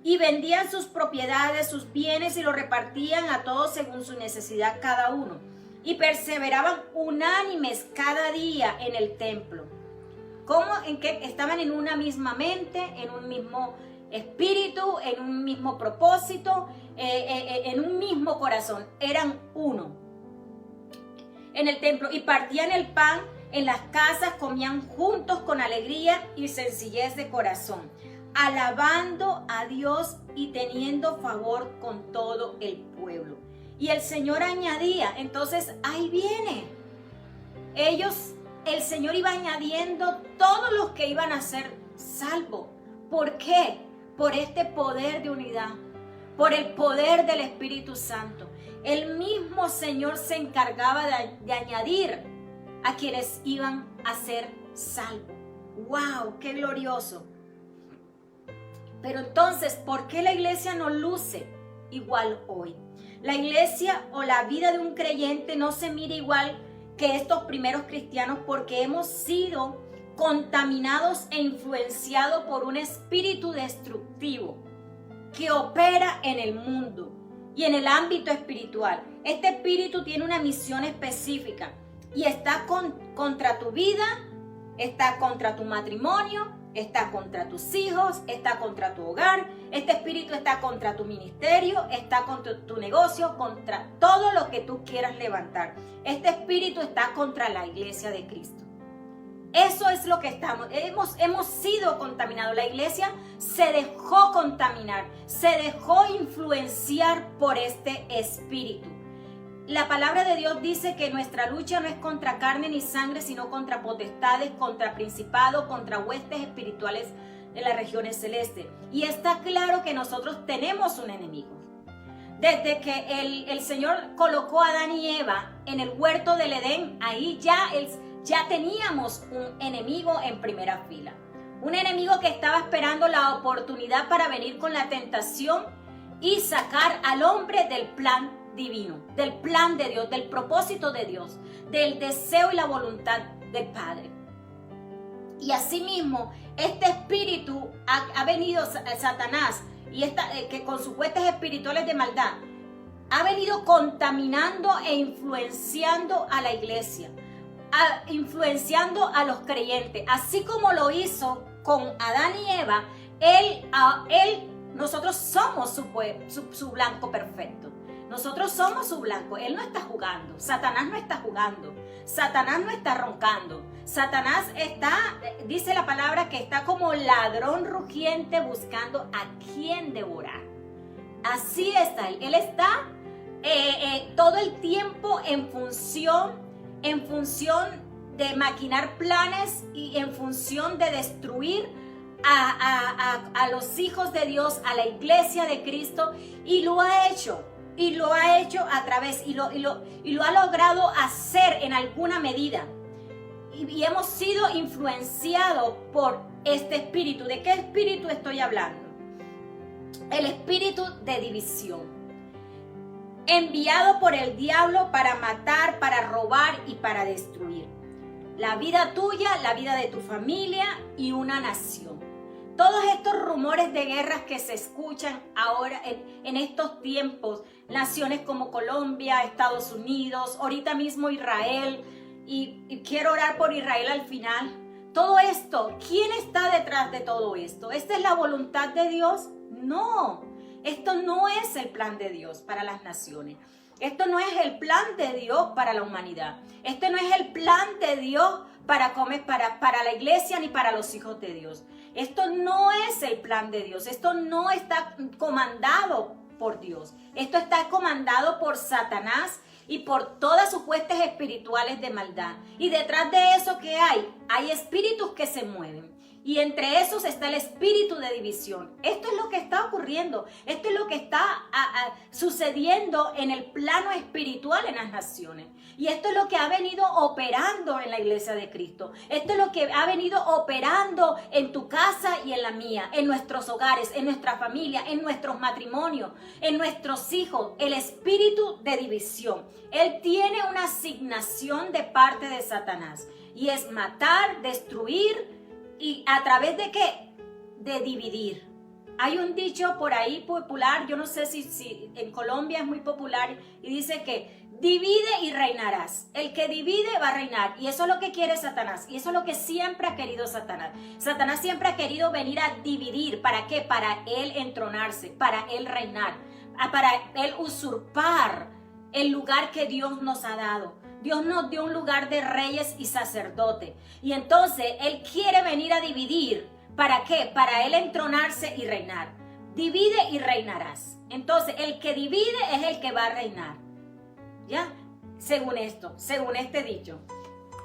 Y vendían sus propiedades, sus bienes y lo repartían a todos según su necesidad cada uno. Y perseveraban unánimes cada día en el templo. ¿Cómo? En que estaban en una misma mente, en un mismo espíritu, en un mismo propósito, en un mismo corazón. Eran uno. En el templo. Y partían el pan en las casas, comían juntos con alegría y sencillez de corazón, alabando a Dios y teniendo favor con todo el pueblo. Y el Señor añadía, entonces ahí viene. El Señor iba añadiendo todos los que iban a ser salvos. ¿Por qué? Por este poder de unidad, por el poder del Espíritu Santo. El mismo Señor se encargaba de añadir a quienes iban a ser salvos. ¡Wow! ¡Qué glorioso! Pero entonces, ¿por qué la iglesia no luce igual hoy? La iglesia o la vida de un creyente no se mira igual que estos primeros cristianos porque hemos sido contaminados e influenciados por un espíritu destructivo que opera en el mundo y en el ámbito espiritual. Este espíritu tiene una misión específica y está contra tu vida, está contra tu matrimonio, está contra tus hijos, está contra tu hogar. Este espíritu está contra tu ministerio, está contra tu negocio, contra todo lo que tú quieras levantar. Este espíritu está contra la iglesia de Cristo. Eso es lo que estamos. Hemos sido contaminados. La iglesia se dejó contaminar, se dejó influenciar por este espíritu. La palabra de Dios dice que nuestra lucha no es contra carne ni sangre, sino contra potestades, contra principados, contra huestes espirituales de las regiones celestes. Y está claro que nosotros tenemos un enemigo. Desde que el Señor colocó a Adán y Eva en el huerto del Edén, ahí ya teníamos un enemigo en primera fila. Un enemigo que estaba esperando la oportunidad para venir con la tentación y sacar al hombre del plan divino, del plan de Dios, del propósito de Dios, del deseo y la voluntad del Padre. Y asimismo, este espíritu ha venido, Satanás, y que con sus huestes espirituales de maldad, ha venido contaminando e influenciando a la iglesia, influenciando a los creyentes, así como lo hizo con Adán y Eva. Nosotros somos su blanco perfecto. Nosotros somos su blanco. Él no está jugando. Satanás no está jugando. Satanás no está roncando. Satanás dice la palabra que está como ladrón rugiente buscando a quien devorar. Así está él. Él está todo el tiempo en función de maquinar planes y en función de destruir a los hijos de Dios, a la iglesia de Cristo, y lo ha hecho. Y lo ha hecho a través, y lo ha logrado hacer en alguna medida. Y hemos sido influenciados por este espíritu. ¿De qué espíritu estoy hablando? El espíritu de división. Enviado por el diablo para matar, para robar y para destruir la vida tuya, la vida de tu familia y una nación. Todos estos rumores de guerras que se escuchan ahora en estos tiempos, naciones como Colombia, Estados Unidos, ahorita mismo Israel, y quiero orar por Israel al final. Todo esto, ¿quién está detrás de todo esto? ¿Esta es la voluntad de Dios? No, esto no es el plan de Dios para las naciones. Esto no es el plan de Dios para la humanidad. Esto no es el plan de Dios para la iglesia ni para los hijos de Dios. Esto no es el plan de Dios. Esto no está comandado por Dios. Esto está comandado por Satanás y por todas sus huestes espirituales de maldad. Y detrás de eso, ¿qué hay? Hay espíritus que se mueven. Y entre esos está el espíritu de división. Esto es lo que está ocurriendo. Esto es lo que está sucediendo en el plano espiritual en las naciones. Y esto es lo que ha venido operando en la iglesia de Cristo. Esto es lo que ha venido operando en tu casa y en la mía, en nuestros hogares, en nuestra familia, en nuestros matrimonios, en nuestros hijos. El espíritu de división. Él tiene una asignación de parte de Satanás. Y es matar, destruir. ¿Y a través de qué? De dividir. Hay un dicho por ahí popular, yo no sé si en Colombia es muy popular, y dice que divide y reinarás. El que divide va a reinar. Y eso es lo que quiere Satanás. Y eso es lo que siempre ha querido Satanás. Satanás siempre ha querido venir a dividir. ¿Para qué? Para él entronarse, para él reinar, para él usurpar el lugar que Dios nos ha dado. Dios nos dio un lugar de reyes y sacerdotes. Y entonces Él quiere venir a dividir. ¿Para qué? Para Él entronarse y reinar. Divide y reinarás. Entonces, el que divide es el que va a reinar. ¿Ya? Según esto, según este dicho.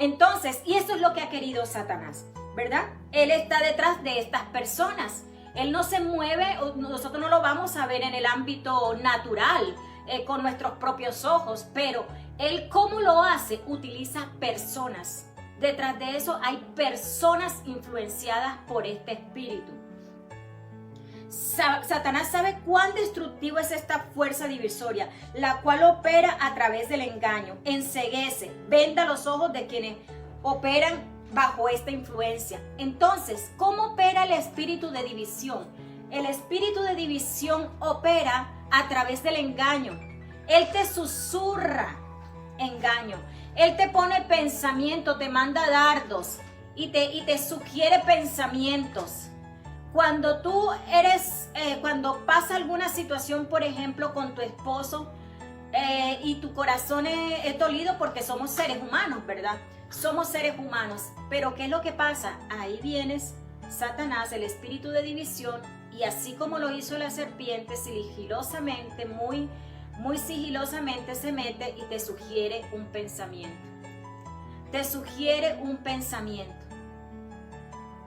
Entonces, y eso es lo que ha querido Satanás, ¿verdad? Él está detrás de estas personas. Él no se mueve, nosotros no lo vamos a ver en el ámbito natural, con nuestros propios ojos, pero Él, ¿cómo lo hace? Utiliza personas. Detrás de eso hay personas influenciadas por este espíritu. Satanás sabe cuán destructivo es esta fuerza divisoria, la cual opera a través del engaño, enceguece, venda los ojos de quienes operan bajo esta influencia. Entonces, ¿cómo opera el espíritu de división? El espíritu de división opera a través del engaño. Él te susurra engaño. Él te pone pensamiento, te manda dardos y te sugiere pensamientos. Cuando tú cuando pasa alguna situación, por ejemplo, con tu esposo y tu corazón es dolido porque somos seres humanos, ¿verdad? Somos seres humanos. Pero ¿qué es lo que pasa? Ahí vienes Satanás, el espíritu de división, y así como lo hizo la serpiente, sigilosamente, muy sigilosamente se mete y te sugiere un pensamiento. Te sugiere un pensamiento.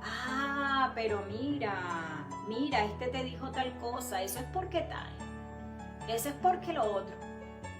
Ah, pero mira, este te dijo tal cosa, eso es porque tal, eso es porque lo otro,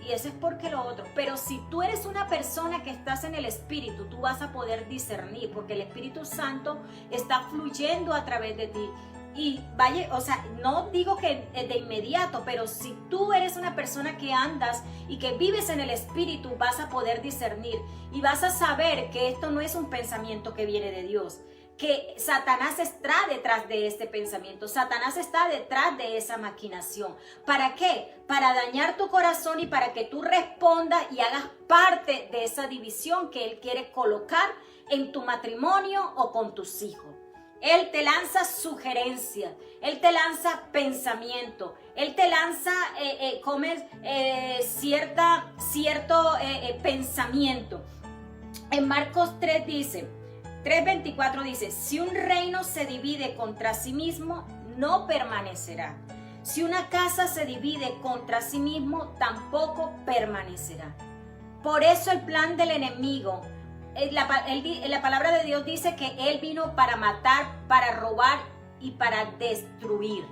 y eso es porque lo otro. Pero si tú eres una persona que estás en el Espíritu, tú vas a poder discernir, porque el Espíritu Santo está fluyendo a través de ti. Y vaya, o sea, no digo que de inmediato, pero si tú eres una persona que andas y que vives en el Espíritu, vas a poder discernir y vas a saber que esto no es un pensamiento que viene de Dios, que Satanás está detrás de este pensamiento, Satanás está detrás de esa maquinación. ¿Para qué? Para dañar tu corazón y para que tú respondas y hagas parte de esa división que él quiere colocar en tu matrimonio o con tus hijos. Él te lanza sugerencias, Él te lanza pensamiento, Él te lanza cierto pensamiento. En Marcos 3 dice, 3:24 dice, si un reino se divide contra sí mismo, no permanecerá. Si una casa se divide contra sí mismo, tampoco permanecerá. Por eso el plan del enemigo, la palabra de Dios dice que Él vino para matar, para robar y para destruir.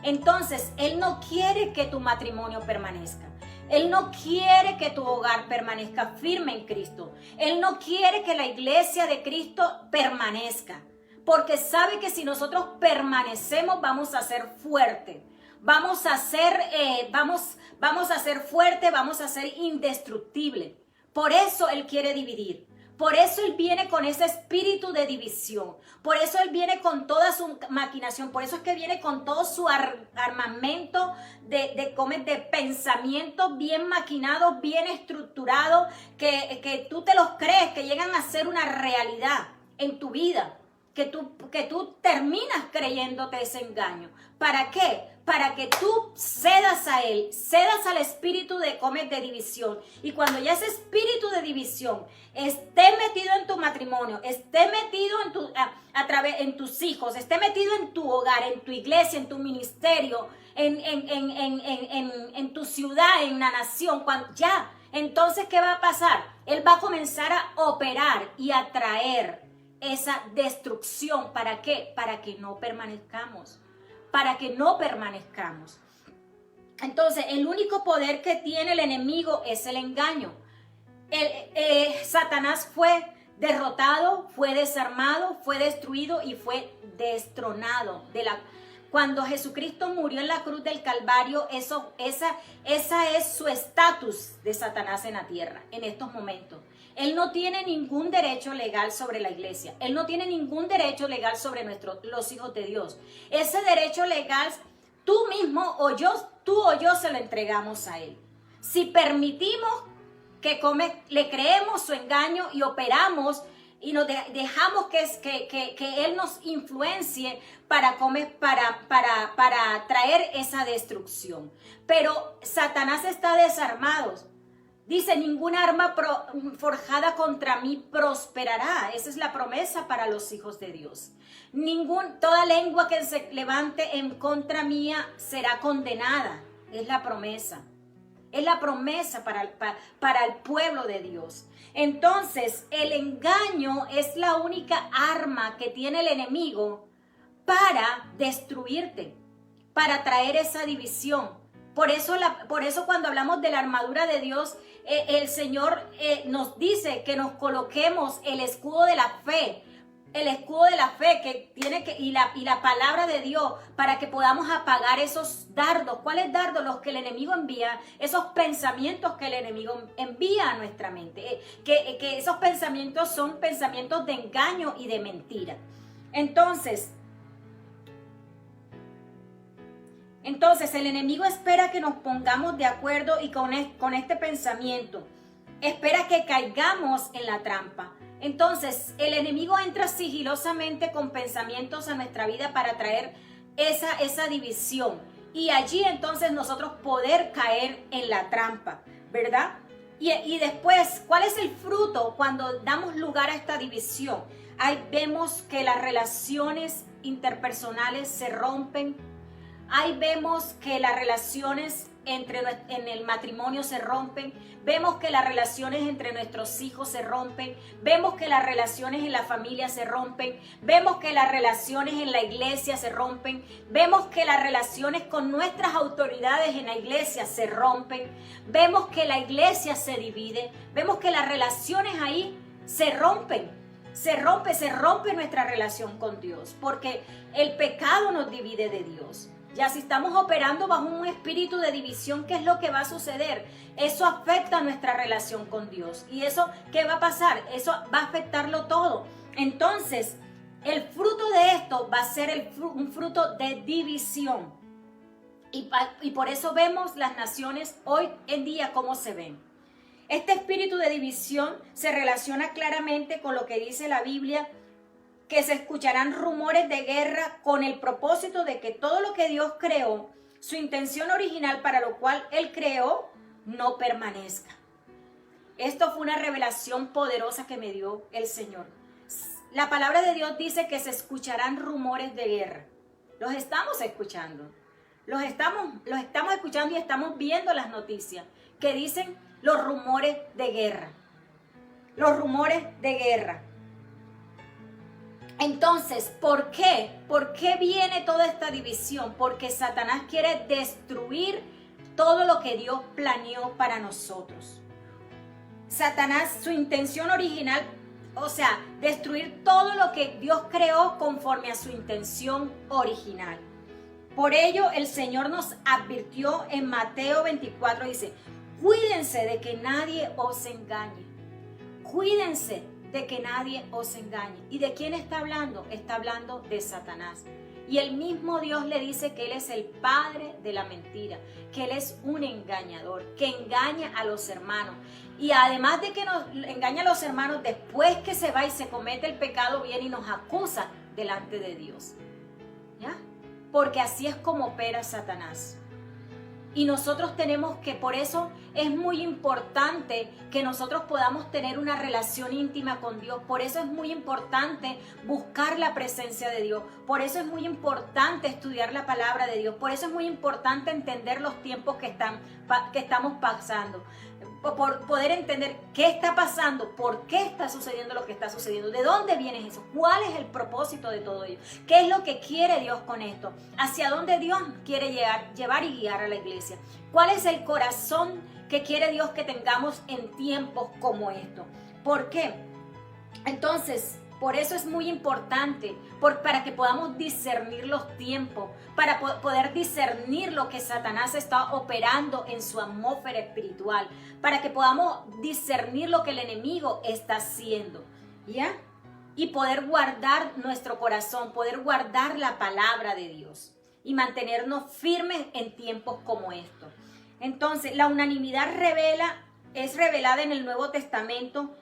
Entonces, Él no quiere que tu matrimonio permanezca. Él no quiere que tu hogar permanezca firme en Cristo. Él no quiere que la iglesia de Cristo permanezca. Porque sabe que si nosotros permanecemos, vamos a ser fuertes. Vamos a ser fuertes, vamos a ser indestructibles. Por eso Él quiere dividir. Por eso Él viene con ese espíritu de división. Por eso Él viene con toda su maquinación. Por eso es que viene con todo su armamento de pensamientos bien maquinados, bien estructurados, que tú te los crees, que llegan a ser una realidad en tu vida. Que tú terminas creyéndote ese engaño. ¿Para qué? Para que tú cedas a él, cedas al espíritu de división. Y cuando ya ese espíritu de división esté metido en tu matrimonio, esté metido en tus hijos, esté metido en tu hogar, en tu iglesia, en tu ministerio, en tu ciudad, en la nación, entonces, ¿qué va a pasar? Él va a comenzar a operar y a traer esa destrucción. ¿Para qué? Para que no permanezcamos. Para que no permanezcamos. Entonces, el único poder que tiene el enemigo es el engaño. Satanás fue derrotado, fue desarmado, fue destruido y fue destronado. Cuando Jesucristo murió en la cruz del Calvario, esa es su estatus de Satanás en la tierra, en estos momentos. Él no tiene ningún derecho legal sobre la iglesia. Él no tiene ningún derecho legal sobre los hijos de Dios. Ese derecho legal, tú mismo tú o yo se lo entregamos a Él. Si permitimos le creemos su engaño y operamos y nos dejamos que Él nos influencie para traer esa destrucción. Pero Satanás está desarmado. Dice, ninguna arma forjada contra mí prosperará. Esa es la promesa para los hijos de Dios. Toda lengua que se levante en contra mía será condenada. Es la promesa. Es la promesa para el pueblo de Dios. Entonces, el engaño es la única arma que tiene el enemigo para destruirte, para traer esa división. Por eso cuando hablamos de la armadura de Dios, el Señor nos dice que nos coloquemos el escudo de la fe. El escudo de la fe y la palabra de Dios para que podamos apagar esos dardos. ¿Cuáles dardos? Los que el enemigo envía, esos pensamientos que el enemigo envía a nuestra mente. Que esos pensamientos son pensamientos de engaño y de mentira. Entonces el enemigo espera que nos pongamos de acuerdo y con este pensamiento. Espera que caigamos en la trampa. Entonces, el enemigo entra sigilosamente con pensamientos a nuestra vida para traer esa división. Y allí entonces nosotros poder caer en la trampa, ¿verdad? Y después, ¿cuál es el fruto cuando damos lugar a esta división? Ahí vemos que las relaciones interpersonales se rompen. Ahí vemos que las relaciones en el matrimonio se rompen. Vemos que las relaciones entre nuestros hijos se rompen. Vemos que las relaciones en la familia se rompen. Vemos que las relaciones en la iglesia se rompen. Vemos que las relaciones con nuestras autoridades en la iglesia se rompen. Vemos que la iglesia se divide. Vemos que las relaciones ahí se rompen. Se rompe nuestra relación con Dios, porque el pecado nos divide de Dios. Ya si estamos operando bajo un espíritu de división, ¿qué es lo que va a suceder? Eso afecta nuestra relación con Dios. ¿Y eso qué va a pasar? Eso va a afectarlo todo. Entonces, el fruto de esto va a ser un fruto de división. Y por eso vemos las naciones hoy en día cómo se ven. Este espíritu de división se relaciona claramente con lo que dice la Biblia, que se escucharán rumores de guerra con el propósito de que todo lo que Dios creó, su intención original para lo cual Él creó, no permanezca. Esto fue una revelación poderosa que me dio el Señor. La palabra de Dios dice que se escucharán rumores de guerra. Los estamos escuchando. Los estamos escuchando y estamos viendo las noticias que dicen los rumores de guerra. Los rumores de guerra. Entonces, ¿por qué? ¿Por qué viene toda esta división? Porque Satanás quiere destruir todo lo que Dios planeó para nosotros. Satanás, su intención original, o sea, destruir todo lo que Dios creó conforme a su intención original. Por ello, el Señor nos advirtió en Mateo 24, dice, cuídense de que nadie os engañe. Cuídense de que nadie os engañe. ¿Y de quién está hablando? Está hablando de Satanás. Y el mismo Dios le dice que Él es el padre de la mentira, que Él es un engañador, que engaña a los hermanos. Y además de que nos engaña a los hermanos, después que se va y se comete el pecado, viene y nos acusa delante de Dios. ¿Ya? Porque así es como opera Satanás. Y nosotros tenemos que, por eso es muy importante que nosotros podamos tener una relación íntima con Dios. Por eso es muy importante buscar la presencia de Dios. Por eso es muy importante estudiar la palabra de Dios. Por eso es muy importante entender los tiempos que estamos pasando. Por poder entender qué está pasando, por qué está sucediendo lo que está sucediendo, de dónde viene eso, cuál es el propósito de todo ello, qué es lo que quiere Dios con esto, hacia dónde Dios quiere llevar y guiar a la iglesia, cuál es el corazón que quiere Dios que tengamos en tiempos como esto. ¿Por qué? Entonces, por eso es muy importante, para que podamos discernir los tiempos, para poder discernir lo que Satanás está operando en su atmósfera espiritual, para que podamos discernir lo que el enemigo está haciendo, ¿ya? Y poder guardar nuestro corazón, poder guardar la palabra de Dios y mantenernos firmes en tiempos como estos. Entonces, la unanimidad es revelada en el Nuevo Testamento.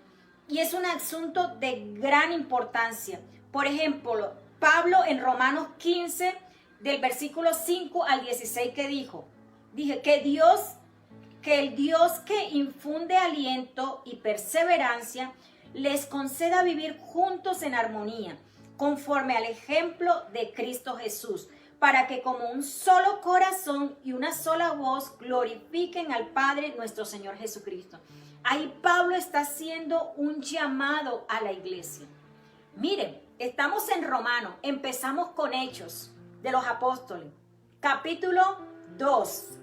Y es un asunto de gran importancia. Por ejemplo, Pablo en Romanos 15, del versículo 5 al 16, que dijo, que el Dios que infunde aliento y perseverancia les conceda vivir juntos en armonía, conforme al ejemplo de Cristo Jesús, para que como un solo corazón y una sola voz glorifiquen al Padre nuestro Señor Jesucristo. Ahí Pablo está haciendo un llamado a la iglesia. Miren, estamos en Romanos, empezamos con Hechos de los Apóstoles, capítulo 2.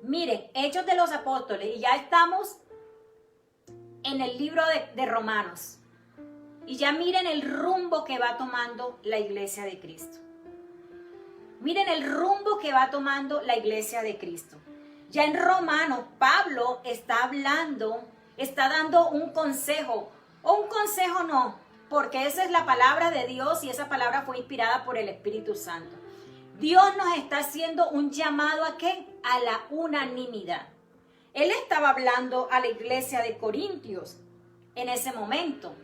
Miren, Hechos de los Apóstoles, y ya estamos en el libro de Romanos. Y ya miren el rumbo que va tomando la iglesia de Cristo. Miren el rumbo que va tomando la iglesia de Cristo. Ya en Romanos, Pablo está hablando, está dando un consejo, o un consejo no, porque esa es la palabra de Dios y esa palabra fue inspirada por el Espíritu Santo. Dios nos está haciendo un llamado ¿a qué? A la unanimidad. Él estaba hablando a la iglesia de Corintios en ese momento,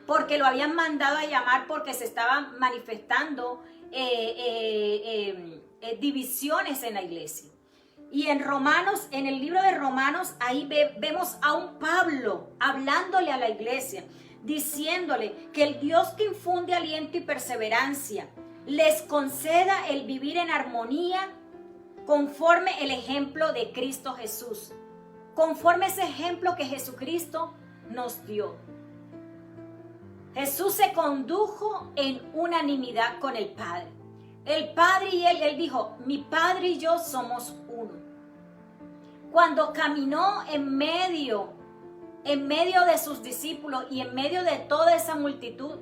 porque lo habían mandado a llamar porque se estaban manifestando divisiones en la iglesia. Y en Romanos, en el libro de Romanos, ahí vemos a un Pablo hablándole a la iglesia, diciéndole que el Dios que infunde aliento y perseverancia les conceda el vivir en armonía conforme el ejemplo de Cristo Jesús, conforme ese ejemplo que Jesucristo nos dio. Jesús se condujo en unanimidad con el Padre. El Padre y él dijo, mi Padre y yo somos uno. Cuando caminó en medio de sus discípulos y en medio de toda esa multitud,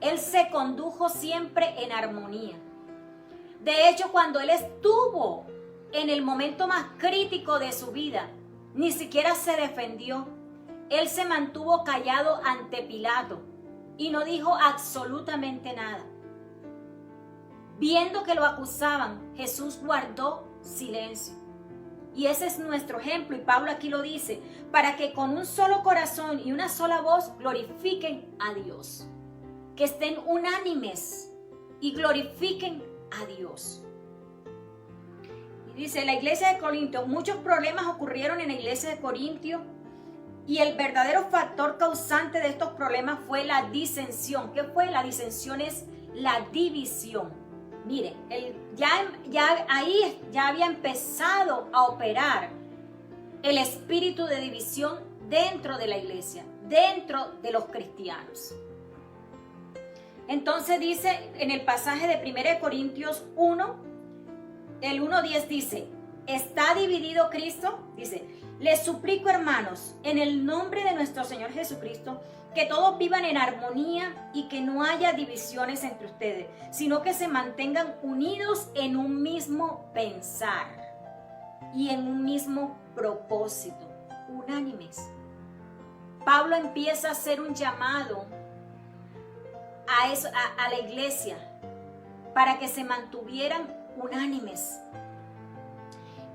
Él se condujo siempre en armonía. De hecho, cuando Él estuvo en el momento más crítico de su vida, ni siquiera se defendió. Él se mantuvo callado ante Pilato y no dijo absolutamente nada. Viendo que lo acusaban, Jesús guardó silencio. Y ese es nuestro ejemplo, y Pablo aquí lo dice, para que con un solo corazón y una sola voz glorifiquen a Dios. Que estén unánimes y glorifiquen a Dios. Y dice, la iglesia de Corinto, muchos problemas ocurrieron en la iglesia de Corinto, y el verdadero factor causante de estos problemas fue la disensión. ¿Qué fue? La disensión es la división. Mire, ahí ya había empezado a operar el espíritu de división dentro de la iglesia, dentro de los cristianos. Entonces dice en el pasaje de 1 Corintios 1, el 1:10 dice, ¿está dividido Cristo? Dice, les suplico, hermanos, en el nombre de nuestro Señor Jesucristo, que todos vivan en armonía y que no haya divisiones entre ustedes, sino que se mantengan unidos en un mismo pensar y en un mismo propósito. unánimes. Pablo empieza a hacer un llamado a la iglesia para que se mantuvieran unánimes.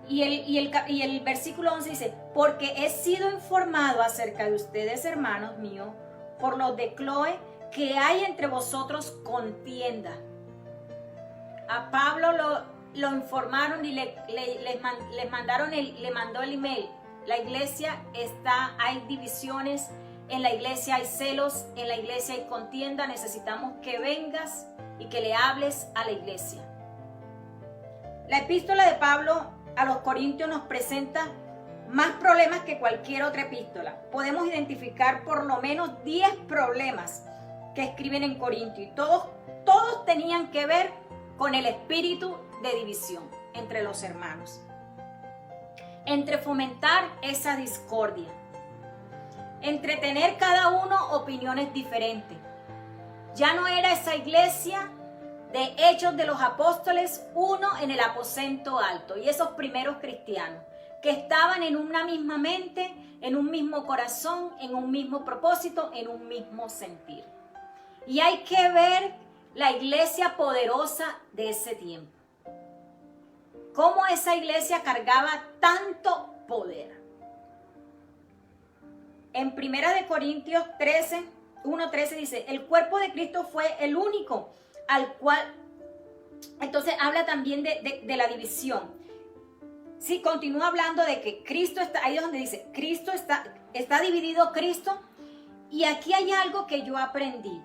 Y el versículo 11 dice, porque he sido informado acerca de ustedes, hermanos míos, por los de Cloé, que hay entre vosotros contienda. A Pablo lo informaron y le mandó el email. La iglesia hay divisiones, en la iglesia hay celos, en la iglesia hay contienda, necesitamos que vengas y que le hables a la iglesia. La epístola de Pablo a los Corintios nos presenta más problemas que cualquier otra epístola. Podemos identificar por lo menos 10 problemas que escriben en Corintio y todos tenían que ver con el espíritu de división entre los hermanos, entre fomentar esa discordia, entre tener cada uno opiniones diferentes. Ya no era esa iglesia de Hechos de los Apóstoles, uno en el aposento alto, y esos primeros cristianos que estaban en una misma mente, en un mismo corazón, en un mismo propósito, en un mismo sentir. Y hay que ver la iglesia poderosa de ese tiempo. Cómo esa iglesia cargaba tanto poder. En 1 Corintios 1:13 dice, el cuerpo de Cristo fue el único al cual, entonces habla también de la división. Sí, continúa hablando de que Cristo está, ahí es donde dice, Cristo está dividido Cristo. Y aquí hay algo que yo aprendí.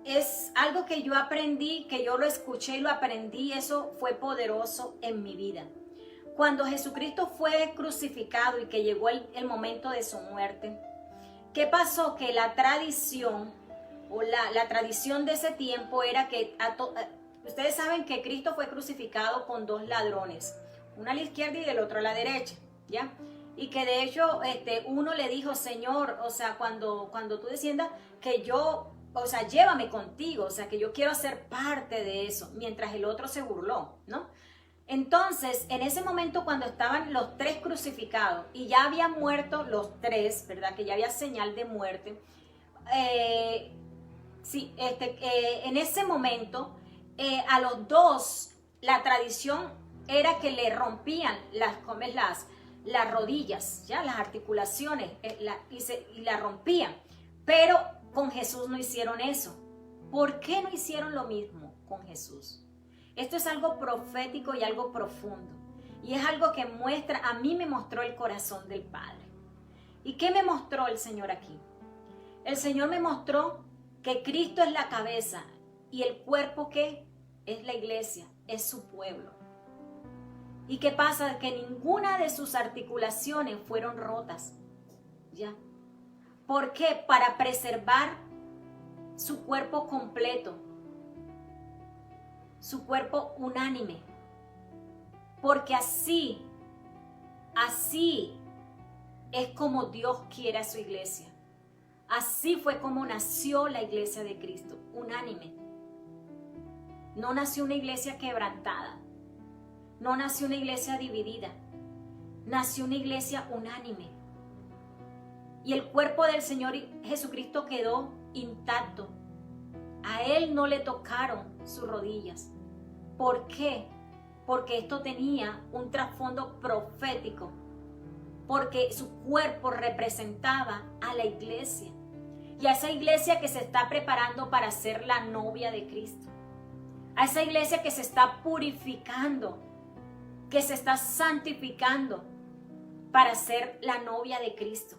Es algo que yo aprendí, que yo lo escuché y lo aprendí, eso fue poderoso en mi vida. Cuando Jesucristo fue crucificado y que llegó el momento de su muerte, ¿qué pasó? Que la tradición o la tradición de ese tiempo era que ustedes saben que Cristo fue crucificado con 2 ladrones, uno a la izquierda y el otro a la derecha, ¿ya? Y que de hecho uno le dijo, Señor, o sea, cuando tú desciendas, que yo, o sea, llévame contigo, o sea, que yo quiero ser parte de eso, mientras el otro se burló, ¿no? Entonces, en ese momento cuando estaban los 3 crucificados y ya habían muerto los 3, ¿verdad? Que ya había señal de muerte. En ese momento, a los 2, la tradición era que le rompían las rodillas, ¿ya? Las articulaciones, y la rompían. Pero con Jesús no hicieron eso. ¿Por qué no hicieron lo mismo con Jesús? Esto es algo profético y algo profundo. Y es algo que a mí me mostró el corazón del Padre. ¿Y qué me mostró el Señor aquí? El Señor me mostró que Cristo es la cabeza y el cuerpo que es la iglesia, es su pueblo. ¿Y qué pasa? Que ninguna de sus articulaciones fueron rotas. ¿Ya? ¿Por qué? Para preservar su cuerpo completo, su cuerpo unánime. Porque así es como Dios quiere a su iglesia. Así fue como nació la iglesia de Cristo, unánime. No nació una iglesia quebrantada, no nació una iglesia dividida, nació una iglesia unánime. Y el cuerpo del Señor Jesucristo quedó intacto. A Él no le tocaron sus rodillas. ¿Por qué? Porque esto tenía un trasfondo profético. Porque su cuerpo representaba a la iglesia. Y a esa iglesia que se está preparando para ser la novia de Cristo. A esa iglesia que se está purificando, que se está santificando para ser la novia de Cristo.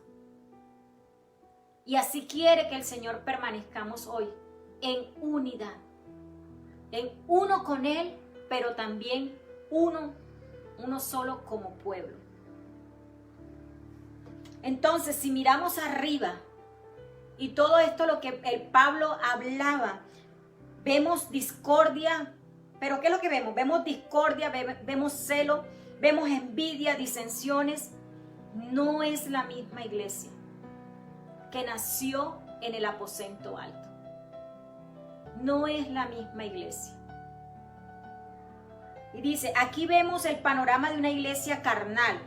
Y así quiere que el Señor permanezcamos hoy en unidad, en uno con Él, pero también uno solo como pueblo. Entonces, si miramos arriba y todo esto lo que el Pablo hablaba, vemos discordia, pero ¿qué es lo que vemos? Vemos discordia, vemos celo, vemos envidia, disensiones. No es la misma iglesia que nació en el aposento alto. No es la misma iglesia. Y dice, aquí vemos el panorama de una iglesia carnal.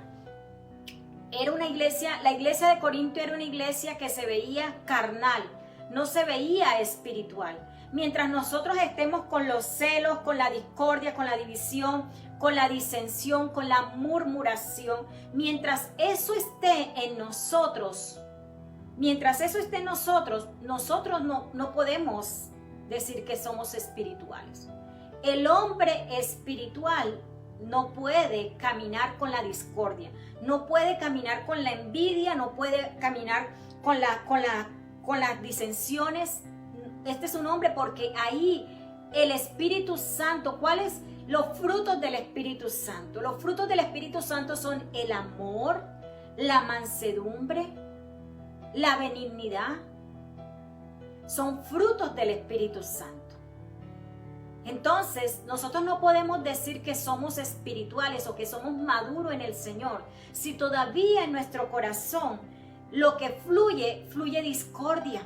Era una iglesia, la iglesia de Corinto era una iglesia que se veía carnal, no se veía espiritual. Mientras nosotros estemos con los celos, con la discordia, con la división, con la disensión, con la murmuración, mientras eso esté en nosotros, nosotros no podemos decir que somos espirituales. El hombre espiritual no puede caminar con la discordia, no puede caminar con la envidia, no puede caminar con las disensiones. Este es un hombre porque ahí el Espíritu Santo, ¿cuáles los frutos del Espíritu Santo? Los frutos del Espíritu Santo son el amor, la mansedumbre, la benignidad. Son frutos del Espíritu Santo. Entonces, nosotros no podemos decir que somos espirituales o que somos maduros en el Señor si todavía en nuestro corazón lo que fluye discordia,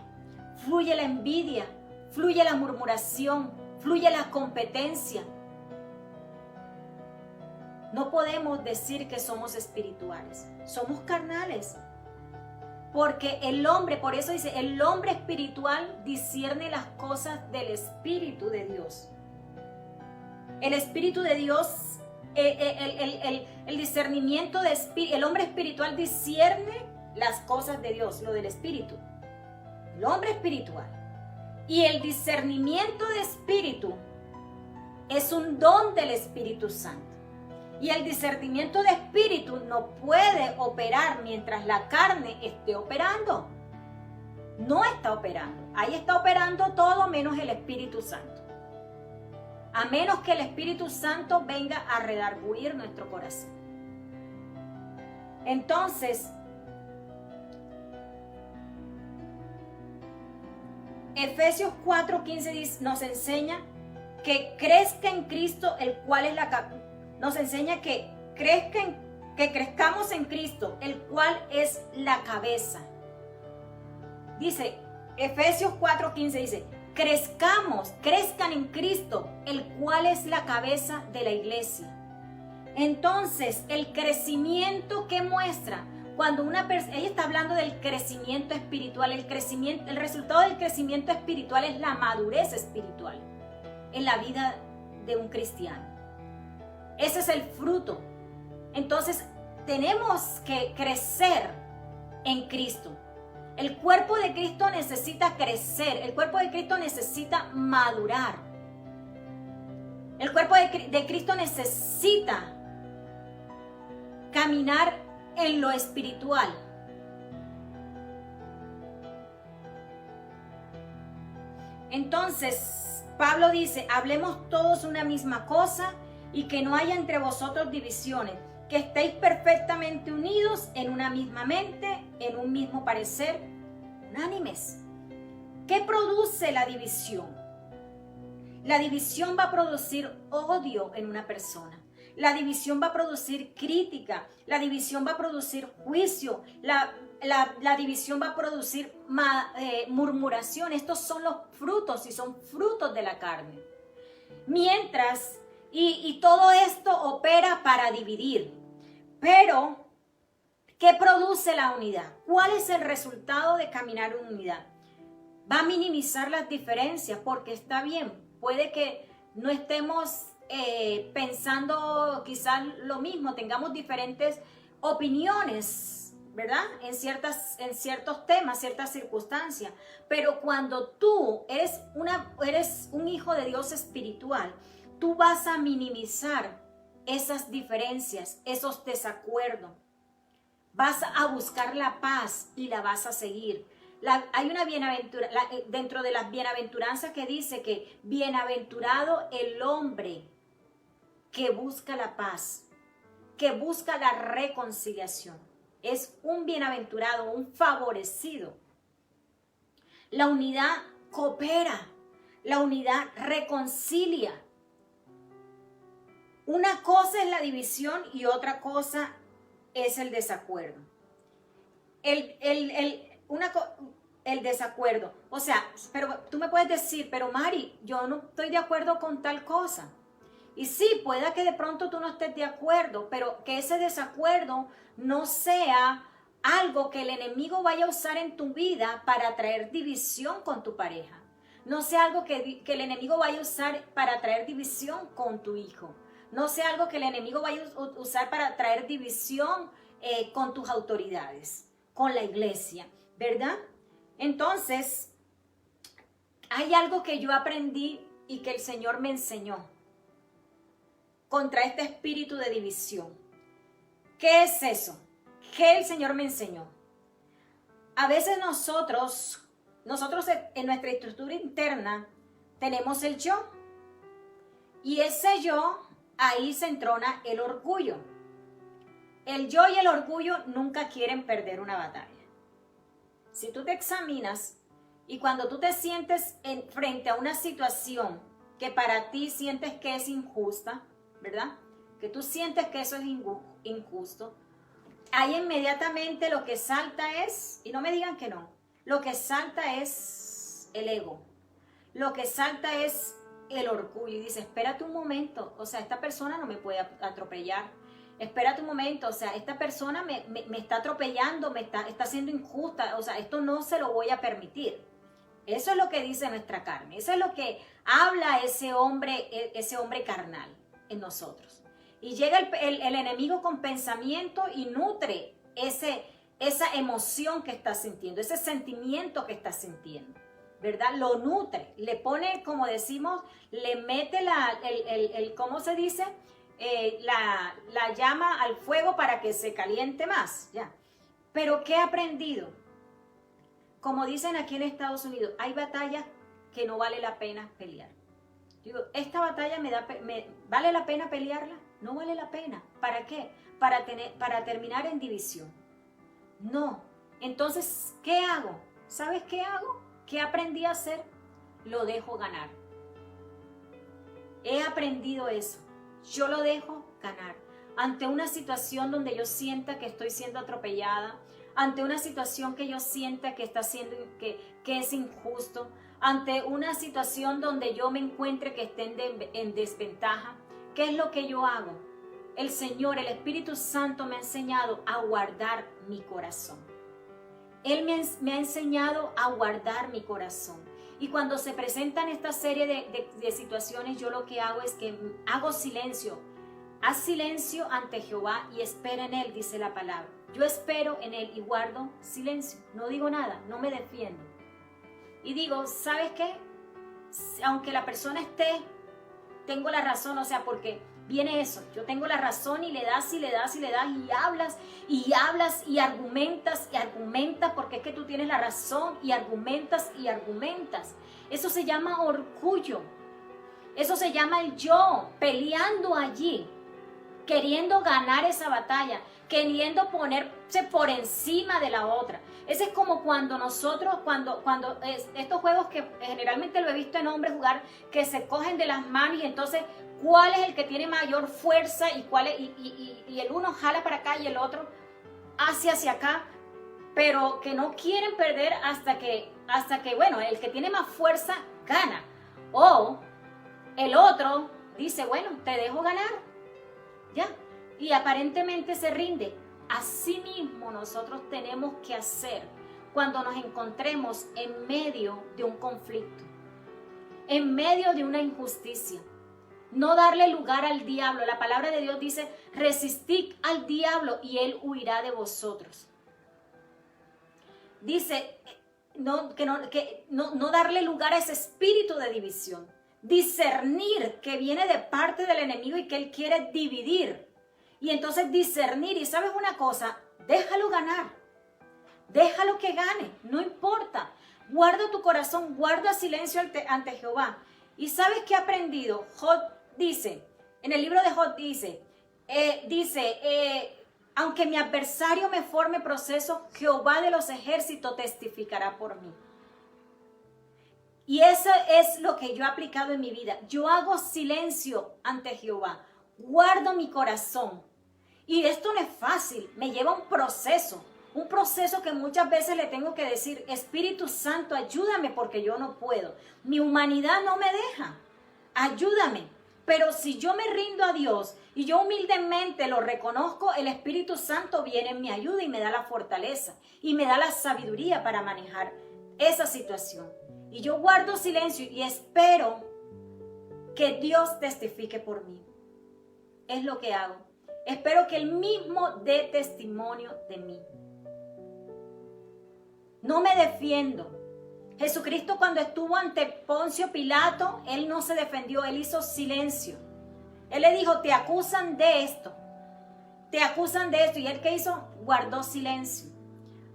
fluye la envidia, fluye la murmuración, fluye la competencia. No podemos decir que somos espirituales, somos carnales. Porque el hombre, por eso dice, el hombre espiritual discierne las cosas del Espíritu de Dios. El Espíritu de Dios, el discernimiento de espíritu, el hombre espiritual discierne las cosas de Dios, lo del Espíritu. El hombre espiritual. Y el discernimiento de espíritu es un don del Espíritu Santo. Y el discernimiento de espíritu no puede operar mientras la carne esté operando. No está operando. Ahí está operando todo menos el Espíritu Santo. A menos que el Espíritu Santo venga a redarguir nuestro corazón. Entonces, Efesios 4:15 nos enseña que crezca en Cristo, el cual es nos enseña que crezcamos en Cristo, el cual es la cabeza. Dice, Efesios 4:15 dice, crezcan en Cristo, el cual es la cabeza de la iglesia. Entonces, el crecimiento que muestra, cuando ella está hablando del crecimiento espiritual, el resultado del crecimiento espiritual es la madurez espiritual en la vida de un cristiano. Ese es el fruto. Entonces, tenemos que crecer en Cristo. El cuerpo de Cristo necesita crecer. El cuerpo de Cristo necesita madurar. El cuerpo de Cristo necesita caminar en lo espiritual. Entonces, Pablo dice, hablemos todos una misma cosa y que no haya entre vosotros divisiones, que estéis perfectamente unidos en una misma mente, en un mismo parecer, unánimes. ¿Qué produce la división? La división va a producir odio en una persona. La división va a producir crítica. La división va a producir juicio. La división va a producir murmuración. Estos son los frutos y son frutos de la carne. Mientras, y todo esto opera para dividir. Pero, ¿qué produce la unidad? ¿Cuál es el resultado de caminar en unidad? Va a minimizar las diferencias porque está bien. Puede que no estemos pensando quizás lo mismo, tengamos diferentes opiniones, ¿verdad? En ciertos temas, ciertas circunstancias. Pero cuando tú eres un hijo de Dios espiritual, tú vas a minimizar esas diferencias, esos desacuerdos. Vas a buscar la paz y la vas a seguir. Hay una dentro de las bienaventuranzas que dice que bienaventurado el hombre que busca la paz, que busca la reconciliación. Es un bienaventurado, un favorecido. La unidad coopera, la unidad reconcilia. Una cosa es la división y otra cosa es el desacuerdo. El desacuerdo. O sea, pero tú me puedes decir, pero Mari, yo no estoy de acuerdo con tal cosa. Y sí, pueda que de pronto tú no estés de acuerdo, pero que ese desacuerdo no sea algo que el enemigo vaya a usar en tu vida para traer división con tu pareja. No sea algo que el enemigo vaya a usar para traer división con tu hijo. No sea algo que el enemigo vaya a usar para traer división con tus autoridades, con la iglesia, ¿verdad? Entonces, hay algo que yo aprendí y que el Señor me enseñó contra este espíritu de división. ¿Qué es eso? ¿Qué el Señor me enseñó? A veces nosotros en nuestra estructura interna tenemos el yo. Y ese yo, ahí se entrona el orgullo. El yo y el orgullo nunca quieren perder una batalla. Si tú te examinas y cuando tú te sientes frente a una situación que para ti sientes que es injusta, ¿verdad? Que tú sientes que eso es injusto, ahí inmediatamente lo que salta es, y no me digan que no, lo que salta es el ego, lo que salta es el orgullo y dice, espérate un momento, o sea, esta persona no me puede atropellar, espérate un momento, o sea, esta persona me está atropellando, está siendo injusta, o sea, esto no se lo voy a permitir. Eso es lo que dice nuestra carne, eso es lo que habla ese hombre carnal en nosotros. Y llega el enemigo con pensamiento y nutre esa emoción que estás sintiendo, ese sentimiento que estás sintiendo, ¿verdad? Lo nutre, le pone, como decimos, le mete ¿cómo se dice? La llama al fuego para que se caliente más, ¿ya? Pero ¿qué he aprendido? Como dicen aquí en Estados Unidos, hay batallas que no vale la pena pelear. Digo, ¿esta batalla vale la pena pelearla? No vale la pena. ¿Para qué? Para terminar en división. No. Entonces, ¿qué hago? ¿Sabes qué hago? ¿Qué aprendí a hacer? Lo dejo ganar. He aprendido eso. Yo lo dejo ganar. Ante una situación donde yo sienta que estoy siendo atropellada, ante una situación que yo sienta que que es injusto, ante una situación donde yo me encuentre que esté en desventaja, ¿qué es lo que yo hago? El Señor, el Espíritu Santo me ha enseñado a guardar mi corazón. Él me ha enseñado a guardar mi corazón. Y cuando se presentan esta serie de situaciones, yo lo que hago es que hago silencio. Haz silencio ante Jehová y espera en Él, dice la palabra. Yo espero en Él y guardo silencio. No digo nada, no me defiendo. Y digo, ¿sabes qué? Aunque la persona tengo la razón, o sea, porque viene eso. Yo tengo la razón y le das y le das y le das y hablas y hablas y argumentas porque es que tú tienes la razón y argumentas y argumentas. Eso se llama orgullo. Eso se llama el yo peleando allí, queriendo ganar esa batalla, queriendo ponerse por encima de la otra. Ese es como cuando nosotros, estos juegos que generalmente lo he visto en hombres jugar, que se cogen de las manos y entonces, ¿cuál es el que tiene mayor fuerza y el uno jala para acá y el otro hacia acá? Pero que no quieren perder hasta que, bueno, el que tiene más fuerza gana. O el otro dice, bueno, te dejo ganar. Ya. Y aparentemente se rinde. Así mismo nosotros tenemos que hacer cuando nos encontremos en medio de un conflicto, en medio de una injusticia. No darle lugar al diablo. La palabra de Dios dice, resistid al diablo y él huirá de vosotros. Dice, no darle lugar a ese espíritu de división. Discernir que viene de parte del enemigo y que él quiere dividir. Y entonces discernir, y sabes una cosa, déjalo ganar, déjalo que gane, no importa. Guarda tu corazón, guarda silencio ante Jehová. ¿Y sabes qué he aprendido? Job dice, en el libro de Job dice, aunque mi adversario me forme proceso, Jehová de los ejércitos testificará por mí. Y eso es lo que yo he aplicado en mi vida. Yo hago silencio ante Jehová, guardo mi corazón. Y esto no es fácil, me lleva un proceso que muchas veces le tengo que decir, Espíritu Santo, ayúdame porque yo no puedo. Mi humanidad no me deja, ayúdame. Pero si yo me rindo a Dios y yo humildemente lo reconozco, el Espíritu Santo viene en mi ayuda y me da la fortaleza y me da la sabiduría para manejar esa situación. Y yo guardo silencio y espero que Dios testifique por mí. Es lo que hago. Espero que Él mismo dé testimonio de mí. No me defiendo. Jesucristo, cuando estuvo ante Poncio Pilato, Él no se defendió, Él hizo silencio. Él le dijo, te acusan de esto, te acusan de esto. Y Él, ¿qué hizo? Guardó silencio.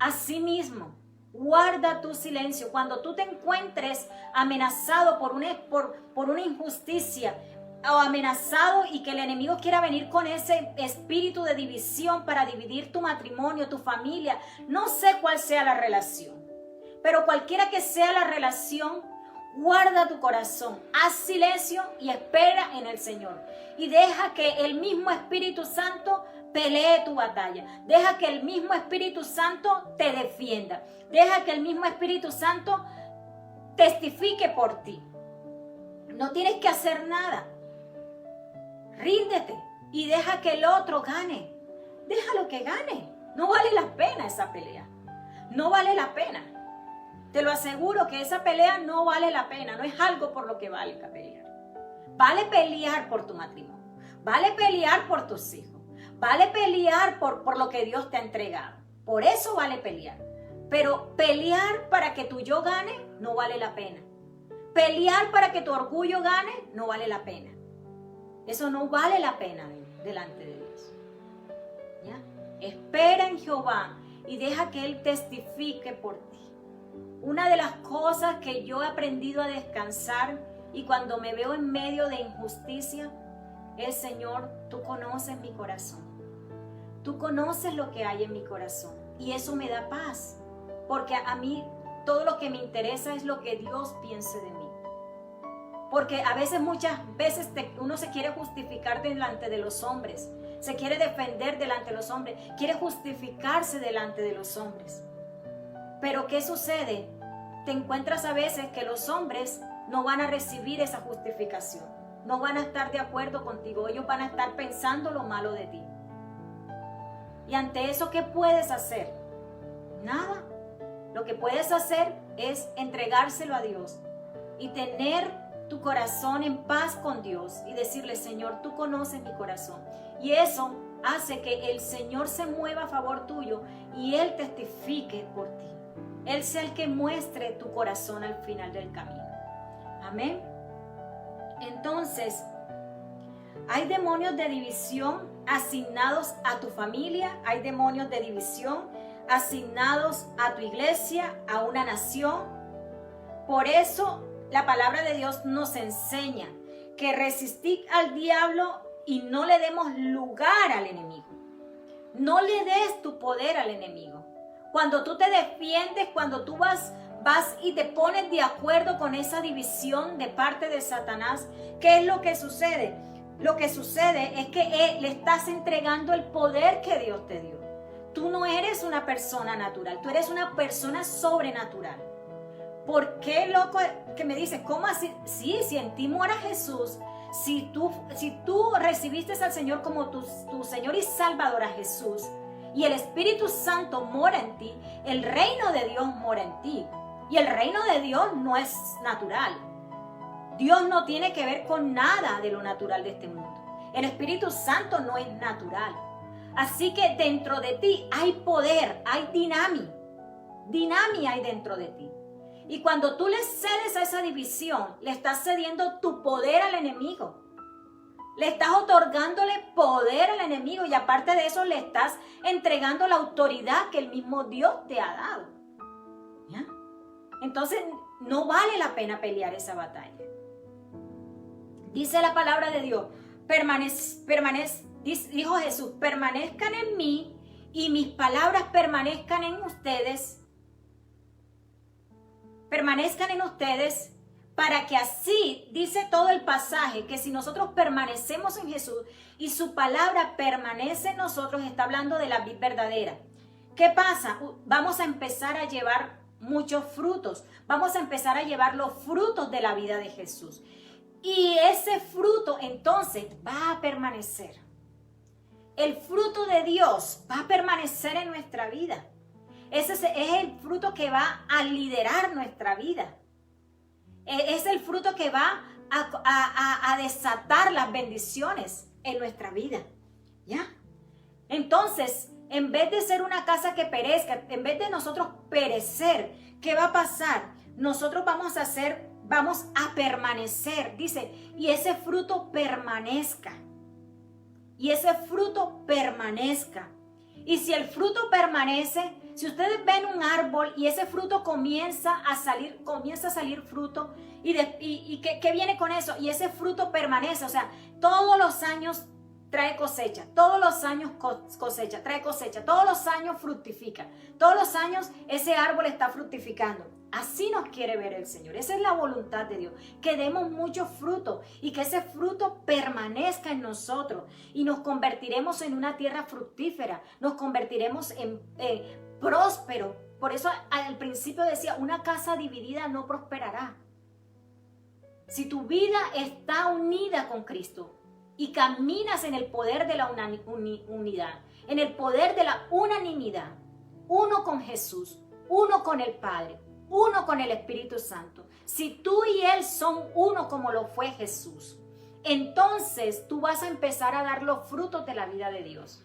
Asimismo, guarda tu silencio. Cuando tú te encuentres amenazado por una injusticia, o amenazado y que el enemigo quiera venir con ese espíritu de división para dividir tu matrimonio, tu familia, no sé cuál sea la relación. Pero cualquiera que sea la relación, guarda tu corazón, haz silencio y espera en el Señor. Y deja que el mismo Espíritu Santo pelee tu batalla. Deja que el mismo Espíritu Santo te defienda. Deja que el mismo Espíritu Santo testifique por ti. No tienes que hacer nada. Ríndete y deja que el otro gane. Déjalo que gane. No vale la pena esa pelea. No vale la pena. Te lo aseguro que esa pelea no vale la pena, no es algo por lo que valga pelear. Vale pelear por tu matrimonio, vale pelear por tus hijos, vale pelear por lo que Dios te ha entregado. Por eso vale pelear. Pero pelear para que tu yo gane no vale la pena. Pelear para que tu orgullo gane no vale la pena. Eso no vale la pena delante de Dios. ¿Ya? Espera en Jehová y deja que Él testifique por ti. Una de las cosas que yo he aprendido a descansar y cuando me veo en medio de injusticia es, Señor, tú conoces mi corazón. Tú conoces lo que hay en mi corazón y eso me da paz. Porque a mí todo lo que me interesa es lo que Dios piense de mí. Porque muchas veces uno se quiere justificar delante de los hombres. Se quiere defender delante de los hombres. Quiere justificarse delante de los hombres. Pero ¿qué sucede? Te encuentras a veces que los hombres no van a recibir esa justificación. No van a estar de acuerdo contigo. Ellos van a estar pensando lo malo de ti. Y ante eso, ¿qué puedes hacer? Nada. Lo que puedes hacer es entregárselo a Dios y tener tu corazón en paz con Dios y decirle, Señor, tú conoces mi corazón. Y eso hace que el Señor se mueva a favor tuyo y Él testifique por ti. Él sea el que muestre tu corazón al final del camino. Amén. Entonces, hay demonios de división asignados a tu familia, hay demonios de división asignados a tu iglesia, a una nación. Por eso la palabra de Dios nos enseña que resistid al diablo y no le demos lugar al enemigo. No le des tu poder al enemigo. Cuando tú te defiendes, cuando tú vas y te pones de acuerdo con esa división de parte de Satanás, ¿qué es lo que sucede? Lo que sucede es que le estás entregando el poder que Dios te dio. Tú no eres una persona natural, tú eres una persona sobrenatural. ¿Por qué, loco, que me dices, cómo así? Sí, si en ti mora Jesús, si tú recibiste al Señor como tu Señor y Salvador a Jesús, y el Espíritu Santo mora en ti, el reino de Dios mora en ti. Y el reino de Dios no es natural. Dios no tiene que ver con nada de lo natural de este mundo. El Espíritu Santo no es natural. Así que dentro de ti hay poder, hay dinamia. Dinamia hay dentro de ti. Y cuando tú le cedes a esa división, le estás cediendo tu poder al enemigo. Le estás otorgándole poder al enemigo y aparte de eso le estás entregando la autoridad que el mismo Dios te ha dado. ¿Ya? Entonces no vale la pena pelear esa batalla. Dice la palabra de Dios, dijo Jesús, permanezcan en mí y mis palabras permanezcan en ustedes. Permanezcan en ustedes. Para que así, dice todo el pasaje, que si nosotros permanecemos en Jesús y su palabra permanece en nosotros, está hablando de la vid verdadera. ¿Qué pasa? Vamos a empezar a llevar muchos frutos. Vamos a empezar a llevar los frutos de la vida de Jesús. Y ese fruto entonces va a permanecer. El fruto de Dios va a permanecer en nuestra vida. Ese es el fruto que va a liderar nuestra vida. Es el fruto que va a desatar las bendiciones en nuestra vida. ¿Ya? Entonces, en vez de ser una casa que perezca, en vez de nosotros perecer, ¿qué va a pasar? Nosotros vamos a permanecer, dice, y ese fruto permanezca. Y ese fruto permanezca. Y si el fruto permanece, si ustedes ven un árbol y ese fruto comienza a salir fruto, y ¿qué viene con eso? Y ese fruto permanece, o sea, todos los años trae cosecha, todos los años cosecha, trae cosecha, todos los años fructifica, todos los años ese árbol está fructificando. Así nos quiere ver el Señor. Esa es la voluntad de Dios, que demos mucho fruto y que ese fruto permanezca en nosotros y nos convertiremos en una tierra fructífera, nos convertiremos en próspero. Por eso al principio decía, una casa dividida no prosperará. Si tu vida está unida con Cristo y caminas en el poder de la unidad, en el poder de la unanimidad, uno con Jesús, uno con el Padre, uno con el Espíritu Santo. Si tú y Él son uno como lo fue Jesús, entonces tú vas a empezar a dar los frutos de la vida de Dios.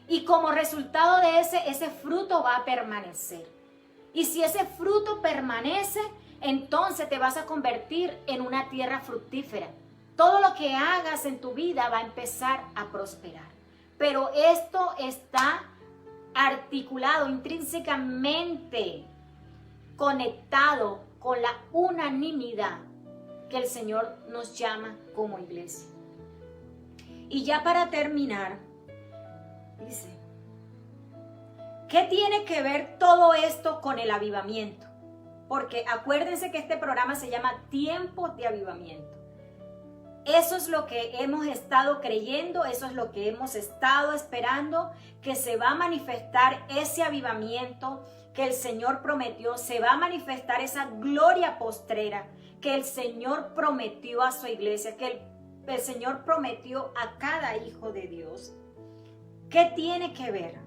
Y como resultado de ese fruto va a permanecer. Y si ese fruto permanece, entonces te vas a convertir en una tierra fructífera. Todo lo que hagas en tu vida va a empezar a prosperar. Pero esto está articulado intrínsecamente, conectado con la unanimidad que el Señor nos llama como iglesia. Y ya para terminar, dice, ¿qué tiene que ver todo esto con el avivamiento? Porque acuérdense que este programa se llama Tiempo de Avivamiento. Eso es lo que hemos estado creyendo, eso es lo que hemos estado esperando, que se va a manifestar ese avivamiento que el Señor prometió, se va a manifestar esa gloria postrera que el Señor prometió a su iglesia, que el Señor prometió a cada hijo de Dios. ¿Qué tiene que ver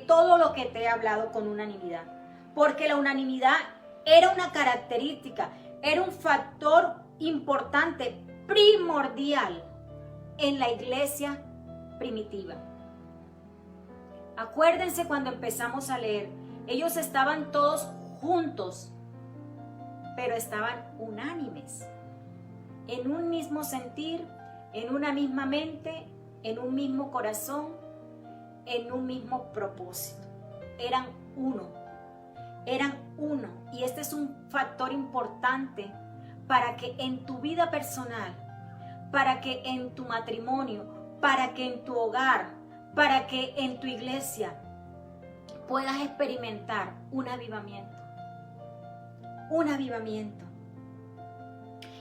todo lo que te he hablado con unanimidad? Porque la unanimidad era una característica, era un factor importante, primordial en la iglesia primitiva. Acuérdense cuando empezamos a leer, ellos estaban todos juntos, pero estaban unánimes, en un mismo sentir, en una misma mente, en un mismo corazón, en un mismo propósito. Eran uno. Y este es un factor importante para que en tu vida personal, para que en tu matrimonio, para que en tu hogar, para que en tu iglesia puedas experimentar un avivamiento. Un avivamiento.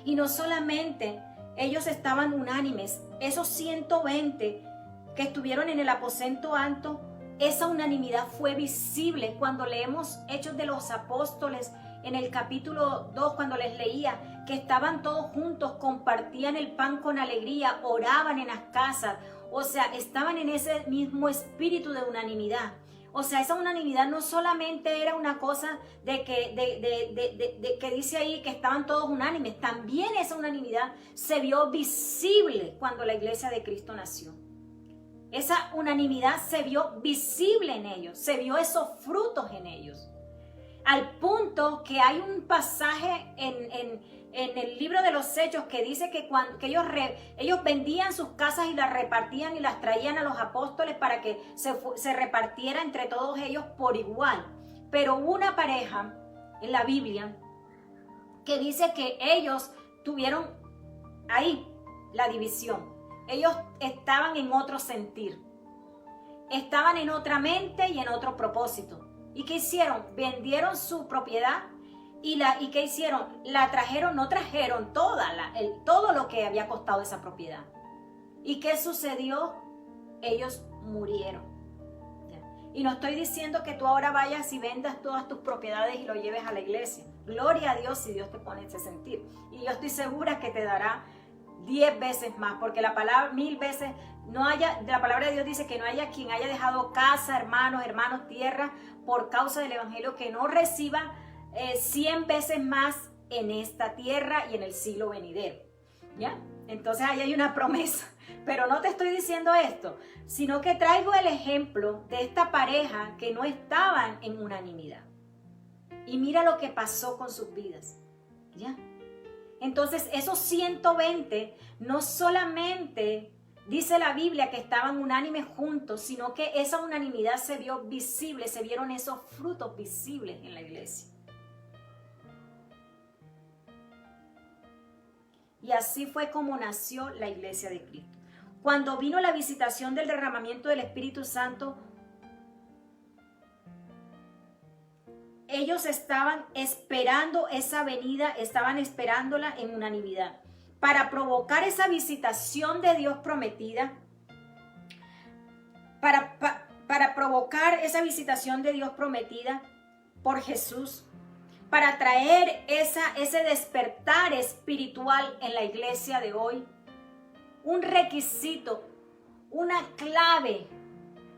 Y no solamente ellos estaban unánimes, esos 120 que estuvieron en el aposento alto, esa unanimidad fue visible cuando leemos Hechos de los Apóstoles en el capítulo 2, cuando les leía que estaban todos juntos, compartían el pan con alegría, oraban en las casas, o sea, estaban en ese mismo espíritu de unanimidad. O sea, esa unanimidad no solamente era una cosa de que dice ahí que estaban todos unánimes, también esa unanimidad se vio visible cuando la iglesia de Cristo nació. Esa unanimidad se vio visible en ellos, se vio esos frutos en ellos. Al punto que hay un pasaje en el libro de los Hechos que dice que ellos vendían sus casas y las repartían y las traían a los apóstoles para que se repartiera entre todos ellos por igual. Pero hubo una pareja en la Biblia que dice que ellos tuvieron ahí la división. Ellos estaban en otro sentir, estaban en otra mente y en otro propósito. ¿Y qué hicieron? Vendieron su propiedad y ¿qué hicieron? No trajeron todo lo que había costado esa propiedad. ¿Y qué sucedió? Ellos murieron. Y no estoy diciendo que tú ahora vayas y vendas todas tus propiedades y lo lleves a la iglesia. Gloria a Dios si Dios te pone ese sentir. Y yo estoy segura que te dará 10 veces más, porque la palabra 1000 veces, la palabra de Dios dice que no haya quien haya dejado casa, hermanos, tierra, por causa del evangelio, que no reciba 100 veces más en esta tierra y en el siglo venidero. ¿Ya? Entonces ahí hay una promesa. Pero no te estoy diciendo esto, sino que traigo el ejemplo de esta pareja que no estaban en unanimidad. Y mira lo que pasó con sus vidas. ¿Ya? Entonces esos 120 no solamente dice la Biblia que estaban unánimes juntos, sino que esa unanimidad se vio visible, se vieron esos frutos visibles en la iglesia. Y así fue como nació la iglesia de Cristo. Cuando vino la visitación del derramamiento del Espíritu Santo, ellos estaban esperando esa venida, estaban esperándola en unanimidad. Para provocar esa visitación de Dios prometida, para provocar esa visitación de Dios prometida por Jesús, para traer ese despertar espiritual en la iglesia de hoy, un requisito, una clave,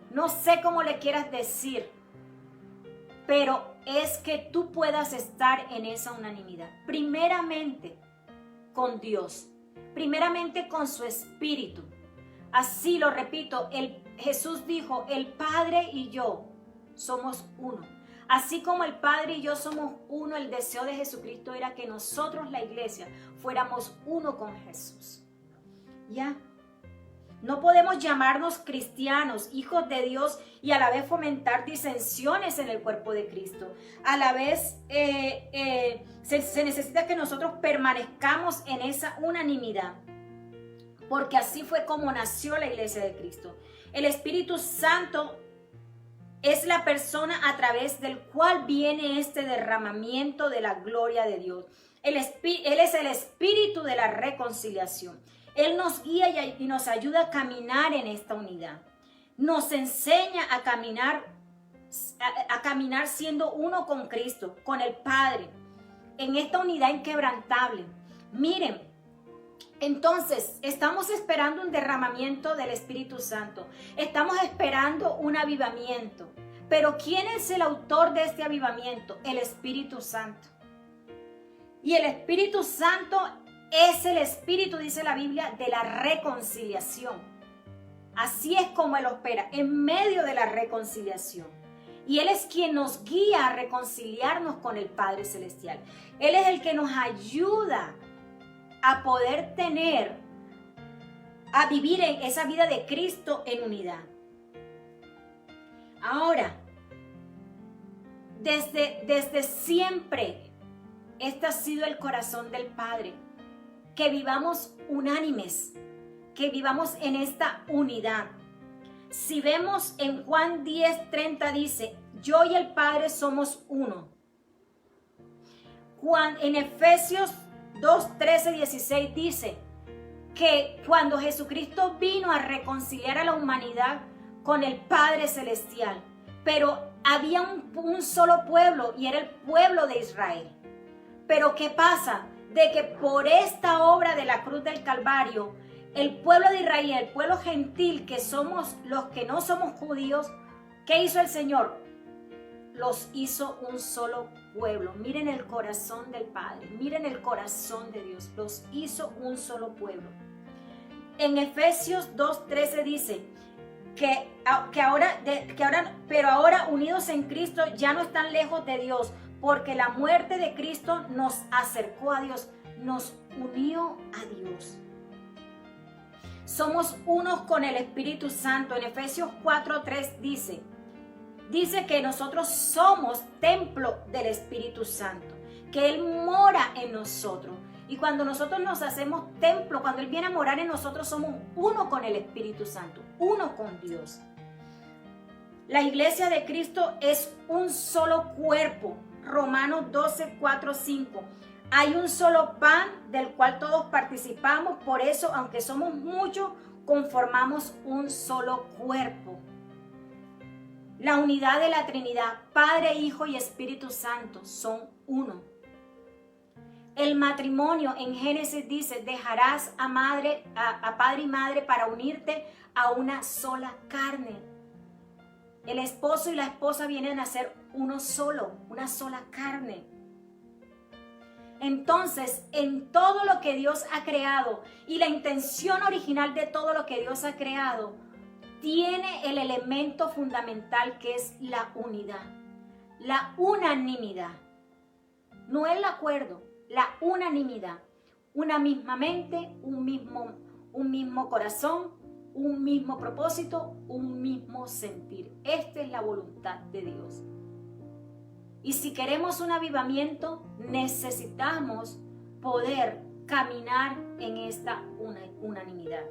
no sé cómo le quieras decir, pero es que tú puedas estar en esa unanimidad. Primeramente con Dios, primeramente con su Espíritu. Así lo repito, Jesús dijo, el Padre y yo somos uno. Así como el Padre y yo somos uno, el deseo de Jesucristo era que nosotros, la iglesia, fuéramos uno con Jesús. ¿Ya? No podemos llamarnos cristianos, hijos de Dios, y a la vez fomentar disensiones en el cuerpo de Cristo. A la vez se necesita que nosotros permanezcamos en esa unanimidad, porque así fue como nació la iglesia de Cristo. El Espíritu Santo es la persona a través del cual viene este derramamiento de la gloria de Dios. Él es el Espíritu de la reconciliación. Él nos guía y nos ayuda a caminar en esta unidad. Nos enseña a caminar siendo uno con Cristo, con el Padre, en esta unidad inquebrantable. Miren, entonces estamos esperando un derramamiento del Espíritu Santo. Estamos esperando un avivamiento. Pero ¿quién es el autor de este avivamiento? El Espíritu Santo. Y el Espíritu Santo es el Espíritu, dice la Biblia, de la reconciliación. Así es como Él opera, en medio de la reconciliación. Y Él es quien nos guía a reconciliarnos con el Padre Celestial. Él es el que nos ayuda a poder a vivir en esa vida de Cristo en unidad. Ahora, desde siempre, este ha sido el corazón del Padre. Que vivamos unánimes, que vivamos en esta unidad. Si vemos en Juan 10:30 dice, yo y el Padre somos uno. En Efesios 2:13-16 dice que cuando Jesucristo vino a reconciliar a la humanidad con el Padre Celestial, pero había un solo pueblo y era el pueblo de Israel. Pero ¿qué pasa? De que por esta obra de la cruz del Calvario, el pueblo de Israel, el pueblo gentil, que somos los que no somos judíos, ¿qué hizo el Señor? Los hizo un solo pueblo. Miren el corazón del Padre, miren el corazón de Dios, los hizo un solo pueblo. En Efesios 2:13 dice pero ahora unidos en Cristo ya no están lejos de Dios, porque la muerte de Cristo nos acercó a Dios, nos unió a Dios. Somos unos con el Espíritu Santo. En Efesios 4:3 dice que nosotros somos templo del Espíritu Santo, que Él mora en nosotros. Y cuando nosotros nos hacemos templo, cuando Él viene a morar en nosotros, somos uno con el Espíritu Santo, uno con Dios. La iglesia de Cristo es un solo cuerpo. Romanos 12:4-5. Hay un solo pan del cual todos participamos, por eso, aunque somos muchos, conformamos un solo cuerpo. La unidad de la Trinidad, Padre, Hijo y Espíritu Santo, son uno. El matrimonio en Génesis dice, dejarás a padre y madre para unirte a una sola carne. El esposo y la esposa vienen a ser uno solo, una sola carne. Entonces, en todo lo que Dios ha creado y la intención original de todo lo que Dios ha creado, tiene el elemento fundamental que es la unidad, la unanimidad. No el acuerdo, la unanimidad. Una misma mente, un mismo corazón, un mismo propósito, un mismo sentir. Esta es la voluntad de Dios. Y si queremos un avivamiento, necesitamos poder caminar en esta unanimidad.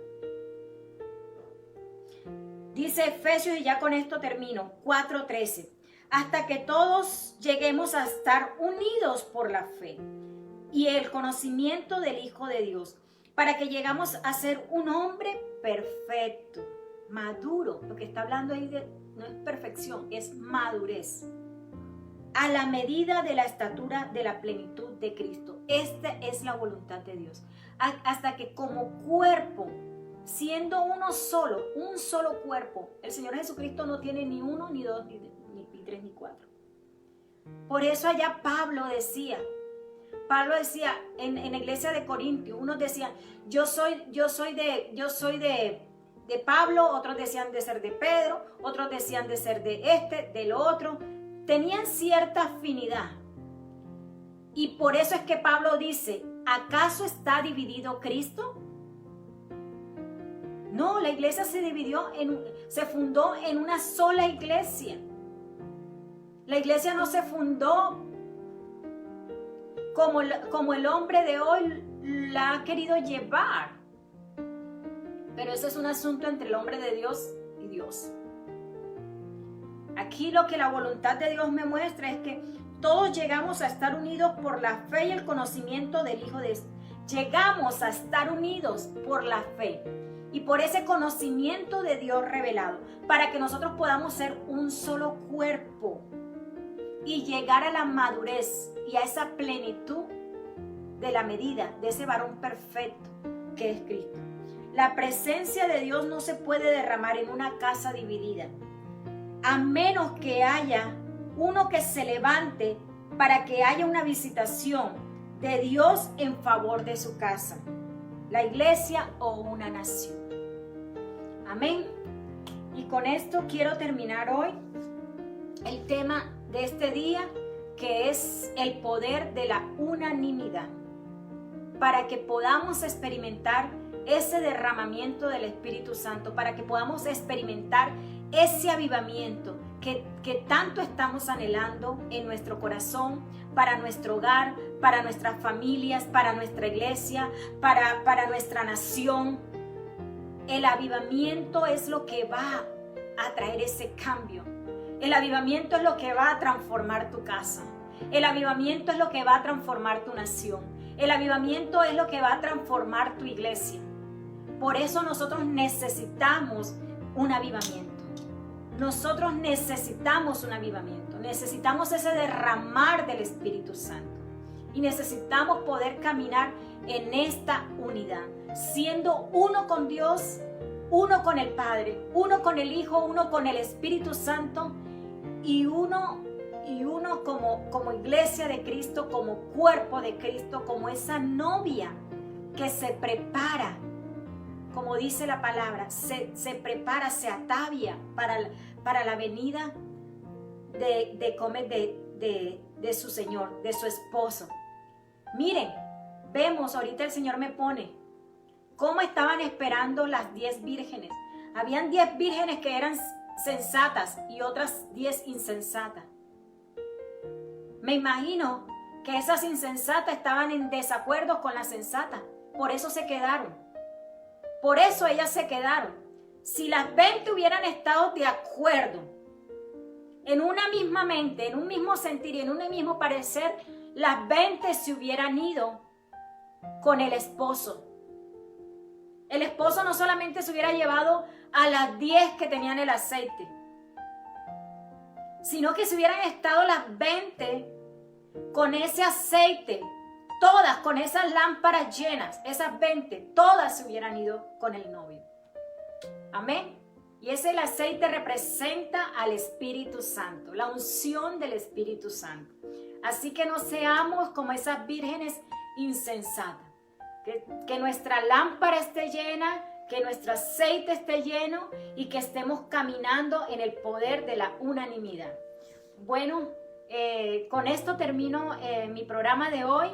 Dice Efesios, y ya con esto termino, 4:13, hasta que todos lleguemos a estar unidos por la fe y el conocimiento del Hijo de Dios, para que llegamos a ser un hombre perfecto, maduro. Lo que está hablando ahí no es perfección, es madurez, a la medida de la estatura de la plenitud de Cristo. Esta es la voluntad de Dios. Hasta que como cuerpo, siendo uno solo, un solo cuerpo, el Señor Jesucristo no tiene ni uno, ni dos, ni tres, ni cuatro. Por eso allá Pablo decía en la iglesia de Corintios, unos decían, yo soy de Pablo, otros decían de ser de Pedro, otros decían de ser del otro. Tenían cierta afinidad. Y por eso es que Pablo dice, ¿acaso está dividido Cristo? No, la iglesia se fundó en una sola iglesia. La iglesia no se fundó como el hombre de hoy la ha querido llevar. Pero ese es un asunto entre el hombre de Dios y Dios. Aquí lo que la voluntad de Dios me muestra es que todos llegamos a estar unidos por la fe y el conocimiento del Hijo de Dios. Llegamos a estar unidos por la fe y por ese conocimiento de Dios revelado, para que nosotros podamos ser un solo cuerpo y llegar a la madurez y a esa plenitud de la medida de ese varón perfecto que es Cristo. La presencia de Dios no se puede derramar en una casa dividida, a menos que haya uno que se levante para que haya una visitación de Dios en favor de su casa, la iglesia o una nación. Amén. Y con esto quiero terminar hoy el tema de este día, que es el poder de la unanimidad, para que podamos experimentar ese derramamiento del Espíritu Santo, para que podamos experimentar ese avivamiento que tanto estamos anhelando en nuestro corazón, para nuestro hogar, para nuestras familias, para nuestra iglesia, para nuestra nación. El avivamiento es lo que va a traer ese cambio. El avivamiento es lo que va a transformar tu casa. El avivamiento es lo que va a transformar tu nación. El avivamiento es lo que va a transformar tu iglesia. Por eso nosotros necesitamos un avivamiento. Nosotros necesitamos un avivamiento. Necesitamos ese derramar del Espíritu Santo. Y necesitamos poder caminar en esta unidad, siendo uno con Dios, uno con el Padre, uno con el Hijo, uno con el Espíritu Santo, y uno como iglesia de Cristo, como cuerpo de Cristo, como esa novia que se prepara, como dice la palabra, se prepara, se atavia para la venida de su Señor, de su esposo. Miren, vemos, ahorita el Señor me pone cómo estaban esperando las 10 vírgenes. Habían 10 vírgenes que eran sensatas y otras 10 insensatas. Me imagino que esas insensatas estaban en desacuerdo con las sensatas. Por eso se quedaron. Por eso ellas se quedaron. Si las 20 hubieran estado de acuerdo, en una misma mente, en un mismo sentir y en un mismo parecer, las 20 se hubieran ido con el esposo. El esposo no solamente se hubiera llevado a las 10 que tenían el aceite, sino que si hubieran estado las 20 con ese aceite, todas con esas lámparas llenas, esas 20, todas se hubieran ido con el novio. Amén. Y ese el aceite representa al Espíritu Santo, la unción del Espíritu Santo. Así que no seamos como esas vírgenes insensatas. Que nuestra lámpara esté llena, que nuestro aceite esté lleno y que estemos caminando en el poder de la unanimidad. Bueno, con esto termino mi programa de hoy.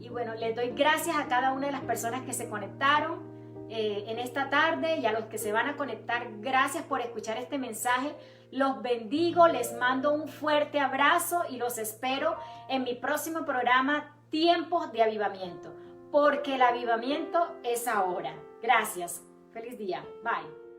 Y bueno, les doy gracias a cada una de las personas que se conectaron en esta tarde y a los que se van a conectar. Gracias por escuchar este mensaje. Los bendigo, les mando un fuerte abrazo y los espero en mi próximo programa, Tiempos de Avivamiento, porque el avivamiento es ahora. Gracias. Feliz día. Bye.